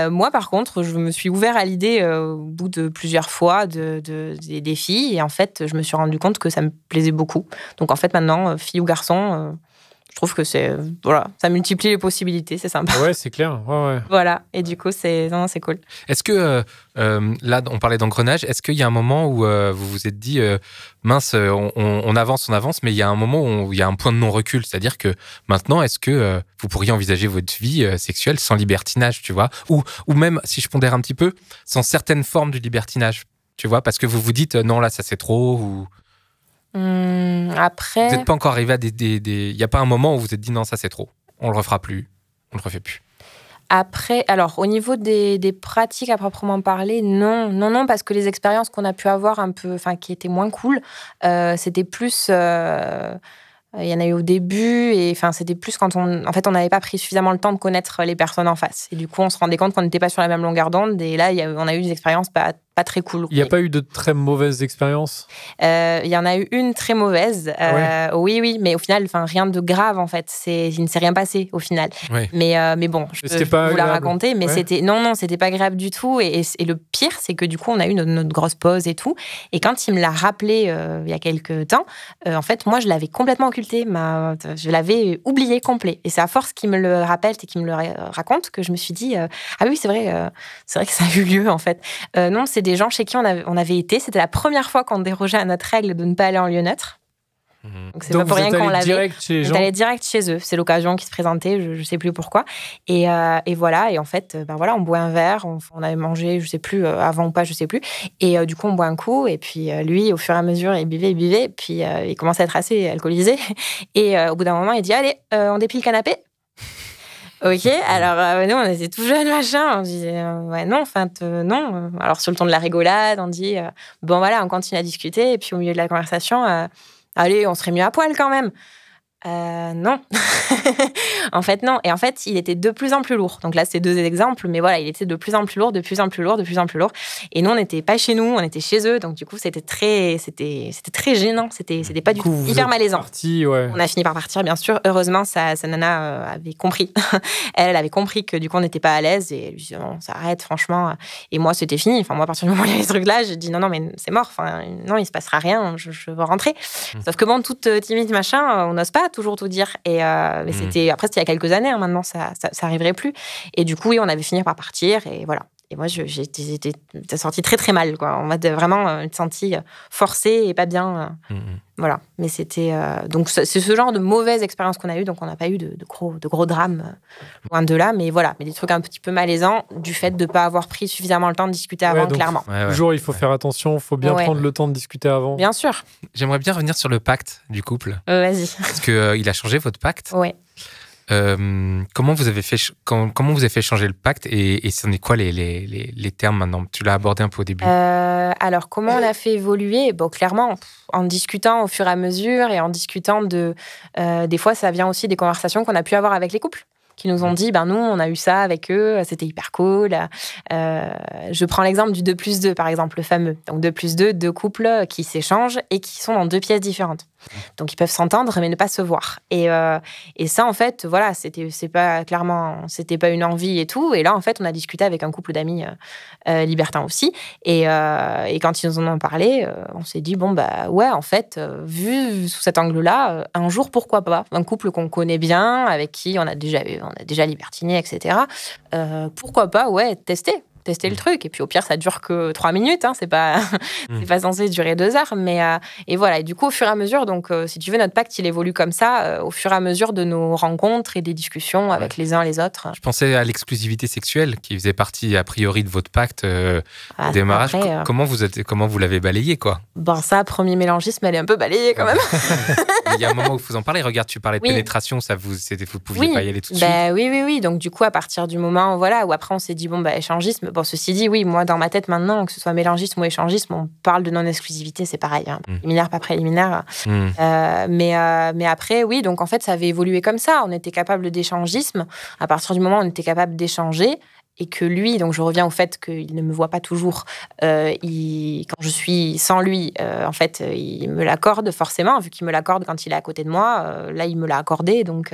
Moi, par contre, je me suis ouvert à l'idée au bout de plusieurs fois des filles. Et en fait, je me suis rendu compte que ça me plaisait beaucoup. Donc en fait, maintenant, fille ou garçon... je trouve que ça multiplie les possibilités, c'est sympa. Ouais, c'est clair. Ouais. Voilà, et du coup, c'est cool. Est-ce que, là, on parlait d'engrenage, est-ce qu'il y a un moment où vous vous êtes dit, mince, on avance, mais il y a un moment où il y a un point de non-recul, c'est-à-dire que maintenant, est-ce que vous pourriez envisager votre vie sexuelle sans libertinage, tu vois, ou même, si je pondère un petit peu, sans certaines formes du libertinage, tu vois, parce que vous vous dites, non, là, ça c'est trop, ou... Après... Vous n'êtes pas encore arrivé à il n'y a pas un moment où vous vous êtes dit, non, ça c'est trop, on le refera plus, on le refait plus. Après, alors, au niveau des pratiques à proprement parler, non, parce que les expériences qu'on a pu avoir un peu, qui étaient moins cool, c'était plus... il y en a eu au début, et c'était plus quand on n'avait pas pris suffisamment le temps de connaître les personnes en face. Et du coup, on se rendait compte qu'on n'était pas sur la même longueur d'onde, et là, on a eu des expériences pas très cool. Il n'y a pas eu de très mauvaises expériences? Il y en a eu une très mauvaise. Oui, mais au final, rien de grave, en fait. Il ne s'est rien passé, au final. Oui. Mais bon, je peux vous la raconter, mais c'était pas agréable du tout. Et le pire, c'est que du coup, on a eu notre grosse pause et tout. Et quand il me l'a rappelé il y a quelques temps, en fait, moi, je l'avais complètement occulté. Je l'avais oublié complet. Et c'est à force qu'il me le rappelle et qu'il me le raconte que je me suis dit, ah oui, c'est vrai que ça a eu lieu, en fait. Non, c'est des gens chez qui on avait été. C'était la première fois qu'on dérogeait à notre règle de ne pas aller en lieu neutre. Donc, c'est pas pour rien qu'on l'avait. On allait direct chez eux. C'est l'occasion qui se présentait, je sais plus pourquoi. Et voilà. Et en fait, on boit un verre. On avait mangé, je sais plus, avant ou pas, je sais plus. Et du coup, on boit un coup. Et puis, lui, au fur et à mesure, il buvait. Puis, il commençait à être assez alcoolisé. Et au bout d'un moment, il dit, allez, on déplie le canapé. Ok, alors nous, on était tout jeunes, machin. On disait, non. Alors, sur le ton de la rigolade, on dit, bon, voilà, on continue à discuter. Et puis, au milieu de la conversation, allez, on serait mieux à poil quand même. Non. En fait, non. Et en fait, il était de plus en plus lourd. Donc là, c'est 2 exemples, mais voilà, il était de plus en plus lourd. Et nous, on n'était pas chez nous, on était chez eux. Donc du coup, c'était très gênant. C'était pas du tout hyper malaisant. On a fini par partir, bien sûr. Heureusement, sa nana avait compris. Elle avait compris que du coup, on n'était pas à l'aise. Et elle lui dit, non, ça arrête, franchement. Et moi, c'était fini. Moi, à partir du moment où il y avait ce truc-là, j'ai dit, non, mais c'est mort. Non, il se passera rien. Je veux rentrer. Sauf que bon, toute timide, machin, on n'ose pas toujours tout dire. Mais c'était il y a quelques années, maintenant, ça arriverait plus. Et du coup, oui, on avait fini par partir, et voilà. Et moi, j'étais sortie très, très mal, quoi. On m'a vraiment senti forcée et pas bien. Voilà. Mais c'était... donc, c'est ce genre de mauvaise expérience qu'on a eu. Donc, on n'a pas eu de gros drames, loin de là. Mais voilà. Mais des trucs un petit peu malaisants du fait de ne pas avoir pris suffisamment le temps de discuter avant, clairement. Toujours, il faut faire attention. Il faut bien prendre le temps de discuter avant. Bien sûr. J'aimerais bien revenir sur le pacte du couple. Vas-y. Est-ce qu'il a changé, votre pacte? Oui. Comment vous avez fait changer le pacte, et c'en est quoi les termes maintenant? Tu l'as abordé un peu au début. Alors, comment on l'a fait évoluer? Bon, clairement, en discutant au fur et à mesure, et en discutant des fois, ça vient aussi des conversations qu'on a pu avoir avec les couples, qui nous ont dit, nous, on a eu ça avec eux, c'était hyper cool. Je prends l'exemple du 2+2, par exemple, le fameux. Donc, 2+2, 2 couples qui s'échangent et qui sont dans 2 pièces différentes. Donc, ils peuvent s'entendre, mais ne pas se voir. Et ça, en fait, voilà, c'était pas une envie et tout. Et là, en fait, on a discuté avec un couple d'amis libertins aussi. Et quand ils nous en ont parlé, on s'est dit, ouais, en fait, vu sous cet angle-là, un jour, pourquoi pas? Un couple qu'on connaît bien, avec qui on a déjà libertiné, etc. Pourquoi pas, ouais, tester le truc. Et puis, au pire, ça dure que 3 minutes. C'est pas censé durer 2 heures. Mais, et voilà. Et du coup, au fur et à mesure, donc, si tu veux, notre pacte, il évolue comme ça, au fur et à mesure de nos rencontres et des discussions avec les uns les autres. Je pensais à l'exclusivité sexuelle, qui faisait partie, a priori, de votre pacte au démarrage. Après, comment vous l'avez balayé, quoi? Ça, premier mélangisme, elle est un peu balayée, quand même. Il y a un moment où vous en parlez. Regarde, tu parlais de pénétration, vous pouviez pas y aller tout de suite. Oui. Donc, du coup, à partir du moment où après, on s'est dit, échangisme. Bon, ceci dit, oui, moi, dans ma tête, maintenant, que ce soit mélangisme ou échangisme, on parle de non-exclusivité, c'est pareil. Préliminaire, pas préliminaire. Mais après, oui, donc en fait, ça avait évolué comme ça. On était capable d'échangisme à partir du moment où on était capable d'échanger. et que lui, donc je reviens au fait qu'il ne me voit pas toujours, quand je suis sans lui, en fait, il me l'accorde forcément, vu qu'il me l'accorde quand il est à côté de moi, là, il me l'a accordé, donc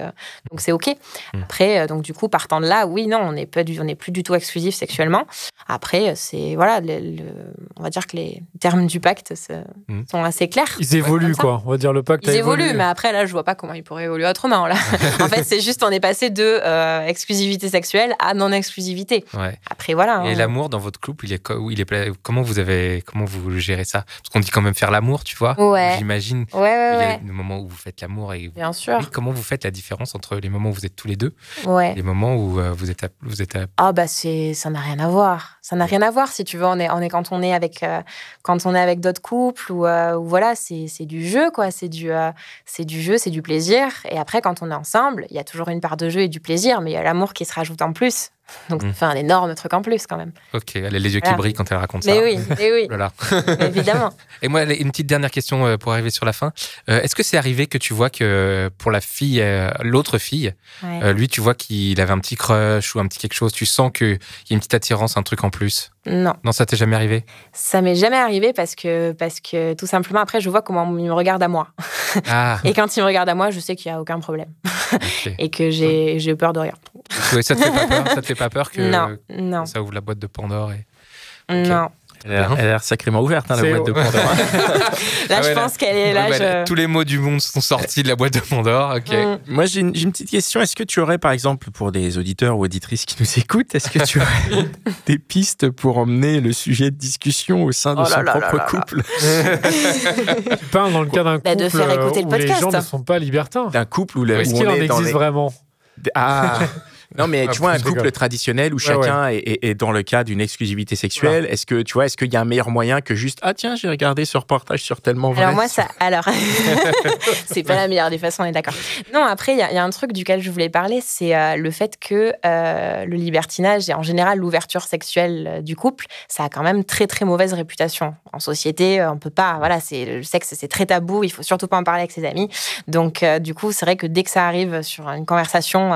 c'est OK. Après, donc du coup, partant de là, oui, non, on n'est plus du tout exclusif sexuellement. Après, c'est, voilà, on va dire que les termes du pacte sont assez clairs. Ils évoluent, quoi. On va dire le pacte Ils évoluent, mais après, là, je vois pas comment ils pourraient évoluer autrement, là. En fait, c'est juste, on est passé de exclusivité sexuelle à non-exclusivité. Ouais. Après, voilà. Et l'amour dans votre couple, comment vous gérez ça? Parce qu'on dit quand même faire l'amour, tu vois. Ouais. J'imagine. Ouais. Il y a le moment où vous faites l'amour et bien sûr. Oui, comment vous faites la différence entre les moments où vous êtes tous les deux et les moments où vous êtes Ah bah ça n'a rien à voir. Ça n'a rien à voir, si tu veux. Quand on est avec d'autres couples ou voilà, c'est du jeu, quoi. C'est du jeu, c'est du plaisir. Et après, quand on est ensemble, il y a toujours une part de jeu et du plaisir, mais il y a l'amour qui se rajoute en plus. Donc, ça fait un énorme truc en plus, quand même. Ok, elle a les yeux qui brillent quand elle raconte ça. Mais oui. Voilà. Évidemment. Et moi, une petite dernière question pour arriver sur la fin. Est-ce que c'est arrivé que tu vois que pour la fille, l'autre fille, lui, tu vois qu'il avait un petit crush ou un petit quelque chose, tu sens qu'il y a une petite attirance, un truc en plus? Non. Non, ça t'est jamais arrivé? Ça m'est jamais arrivé parce que tout simplement, après, je vois comment il me regarde à moi. Ah. Et quand il me regarde à moi, je sais qu'il n'y a aucun problème. Okay. Et que j'ai peur de rien. Ouais, ça te fait pas peur? Ça te fait pas peur que non. Ça ouvre la boîte de Pandore Okay. Non. Elle a l'air sacrément ouverte, la boîte de Pandore. Là, je pense qu'elle est là. Tous les mots du monde sont sortis de la boîte de Pandore. Okay. Moi, j'ai une petite question. Est-ce que tu aurais, par exemple, pour des auditeurs ou auditrices qui nous écoutent, est-ce que tu aurais des pistes pour emmener le sujet de discussion au sein de son propre couple? Tu parles dans le cas d'un couple de faire écouter le podcast. Les gens ne sont pas libertins. D'un couple où est-ce qu'il en existe vraiment? Non, mais tu vois, un couple traditionnel où chacun est dans le cas d'une exclusivité sexuelle, est-ce qu'il y a un meilleur moyen que juste tiens, j'ai regardé ce reportage sur Tellement Vrai? C'est pas la meilleure des façons, on est d'accord. Non, après, il y a un truc duquel je voulais parler, c'est le fait que le libertinage et en général l'ouverture sexuelle du couple, ça a quand même très très mauvaise réputation. En société, on peut pas, voilà, le sexe, c'est très tabou, il faut surtout pas en parler avec ses amis. Donc, du coup, c'est vrai que dès que ça arrive sur une conversation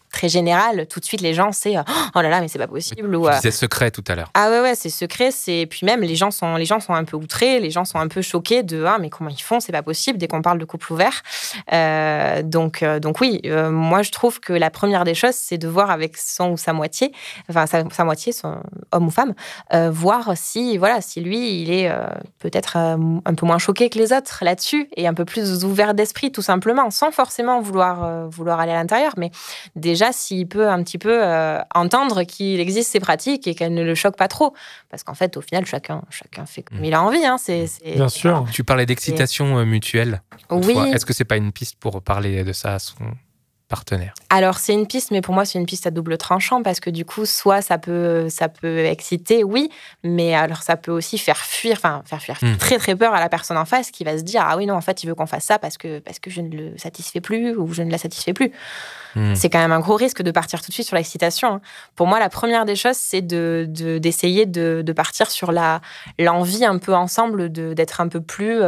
très général, tout de suite les gens c'est oh là là mais c'est pas possible. Tu disais secret tout à l'heure. Ah ouais c'est secret, puis même les gens sont un peu outrés, les gens sont un peu choqués de mais comment ils font, c'est pas possible dès qu'on parle de couple ouvert. Donc oui, moi je trouve que la première des choses c'est de voir avec son ou sa moitié, enfin sa moitié, son homme ou femme, voir si lui il est peut-être un peu moins choqué que les autres là-dessus et un peu plus ouvert d'esprit tout simplement, sans forcément vouloir aller à l'intérieur, mais déjà s'il peut un petit peu entendre qu'il existe ces pratiques et qu'elles ne le choquent pas trop. Parce qu'en fait, au final, chacun fait comme il a envie. Hein. Bien sûr. Tu parlais d'excitation mutuelle. Oui. Est-ce que c'est pas une piste pour parler de ça à son partenaire? Alors, c'est une piste, mais pour moi, c'est une piste à double tranchant parce que du coup, soit ça peut exciter, oui, mais alors ça peut aussi faire fuir très, très peur à la personne en face qui va se dire « Ah oui, non, en fait, il veut qu'on fasse ça parce que je ne le satisfais plus ou je ne la satisfais plus. » C'est quand même un gros risque de partir tout de suite sur l'excitation. Hein. Pour moi, la première des choses, c'est d'essayer de partir sur l'envie un peu ensemble d'être un peu plus...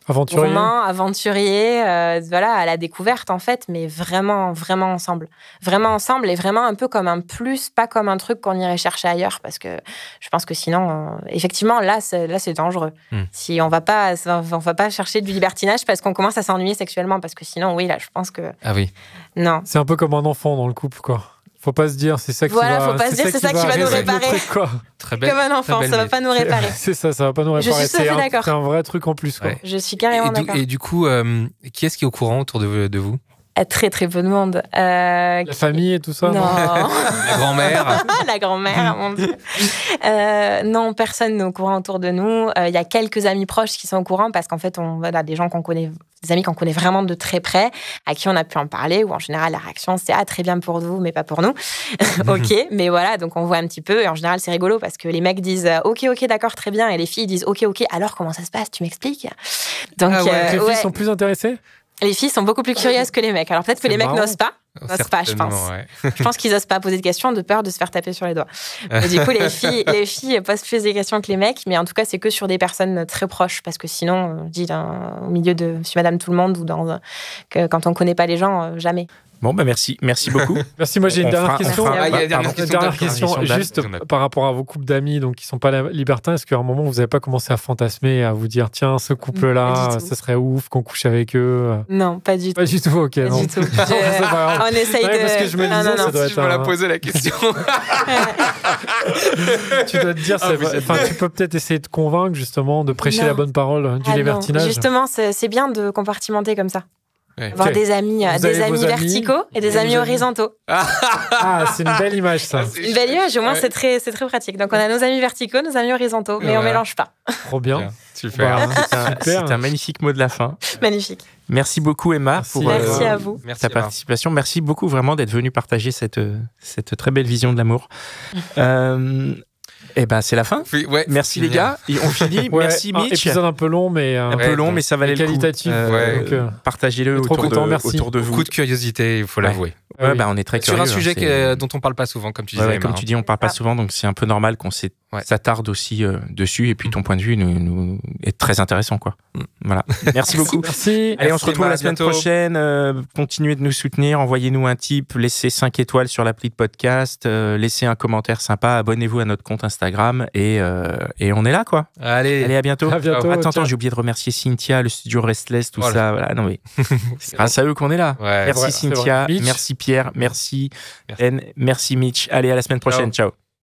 aventurier, voilà, à la découverte en fait, mais vraiment, vraiment ensemble. Vraiment ensemble et vraiment un peu comme un plus, pas comme un truc qu'on irait chercher ailleurs, parce que je pense que sinon, effectivement, là, c'est dangereux. Si on va pas chercher du libertinage parce qu'on commence à s'ennuyer sexuellement, parce que sinon, oui, là, je pense que... Ah oui. Non. C'est un peu comme un enfant dans le couple, quoi. Faut pas se dire, c'est ça qui va... Faut pas se dire, c'est ça qui va nous réparer. Truc, quoi. Très belle, comme un enfant, ça va pas nous réparer. C'est ça va pas nous réparer. Je suis tout à fait d'accord. C'est un vrai truc en plus, quoi. Ouais. Je suis carrément d'accord. Et du coup, qui est-ce qui est au courant autour de vous? Très, très peu de monde. La famille et tout ça? Non. La grand-mère? La grand-mère, mon Dieu. Non, personne n'est au courant autour de nous. Il y a quelques amis proches qui sont au courant parce qu'en fait, on a des gens qu'on connaît, des amis qu'on connaît vraiment de très près, à qui on a pu en parler, où en général, la réaction, c'est « Ah, très bien pour vous, mais pas pour nous. » Ok, mais voilà, donc on voit un petit peu. Et en général, c'est rigolo parce que les mecs disent « Ok, d'accord, très bien. » Et les filles disent « Ok, alors comment ça se passe? Tu m'expliques ?» Donc, les filles sont plus intéressées? Les filles sont beaucoup plus curieuses que les mecs. Alors peut-être que les mecs n'osent pas. Je pense. Ouais. Je pense qu'ils n'osent pas poser de questions de peur de se faire taper sur les doigts. Et du coup, les filles posent plus des questions que les mecs, mais en tout cas, c'est que sur des personnes très proches, parce que sinon, au milieu de Monsieur Madame Tout le Monde ou quand on ne connaît pas les gens, jamais. Bon, merci beaucoup. Merci. Moi, j'ai une dernière question. Dernière question, juste par rapport à vos couples d'amis, donc qui sont pas libertins. Est-ce qu'à un moment vous n'avez pas commencé à fantasmer, à vous dire, tiens, ce couple-là, ça serait ouf qu'on couche avec eux? Non, pas du tout. Pas du tout. Ok. Pas du tout. On essaye de. Parce que je me disais, ça doit être. Je me la poser la question. Tu dois te dire, tu peux peut-être essayer de convaincre justement, de prêcher la bonne parole du libertinage. Justement, c'est bien de compartimenter comme ça. Avoir des amis verticaux et des amis horizontaux. C'est une belle image, ça. Une belle image, au moins c'est très pratique. Donc on a nos amis verticaux, nos amis horizontaux, mais on mélange pas. Trop bien. Super. C'est un magnifique mot de la fin. Magnifique. Merci beaucoup Emma pour à vous. Ta participation. Merci beaucoup vraiment d'être venue partager cette très belle vision de l'amour. Eh ben c'est la fin. Merci les gars. Et on finit. Merci Mitch. Épisode un peu long, mais mais ça valait le coup. Qualitatif. Partagez-le autour de vous. Beaucoup de curiosité, il faut l'avouer. On est très curieux. Sur un sujet dont on parle pas souvent, comme tu disais. Comme tu dis, on parle pas souvent, donc c'est un peu normal qu'on s'attarde aussi dessus. Et puis ton point de vue nous est très intéressant, quoi. Voilà. Merci beaucoup. Merci. Allez, on se retrouve la semaine prochaine. Continuez de nous soutenir. Envoyez-nous un tip. Laissez 5 étoiles sur l'appli de podcast. Laissez un commentaire sympa. Abonnez-vous à notre compte Instagram. Et on est là, quoi. Allez, à bientôt. Attends, ciao. j'ai oublié de remercier Cynthia, le studio Restless, tout ça. Voilà. Non, mais c'est grâce à eux qu'on est là. Merci Cynthia. Merci Pierre. Merci N. Merci Mitch. Allez, à la semaine prochaine. Ciao.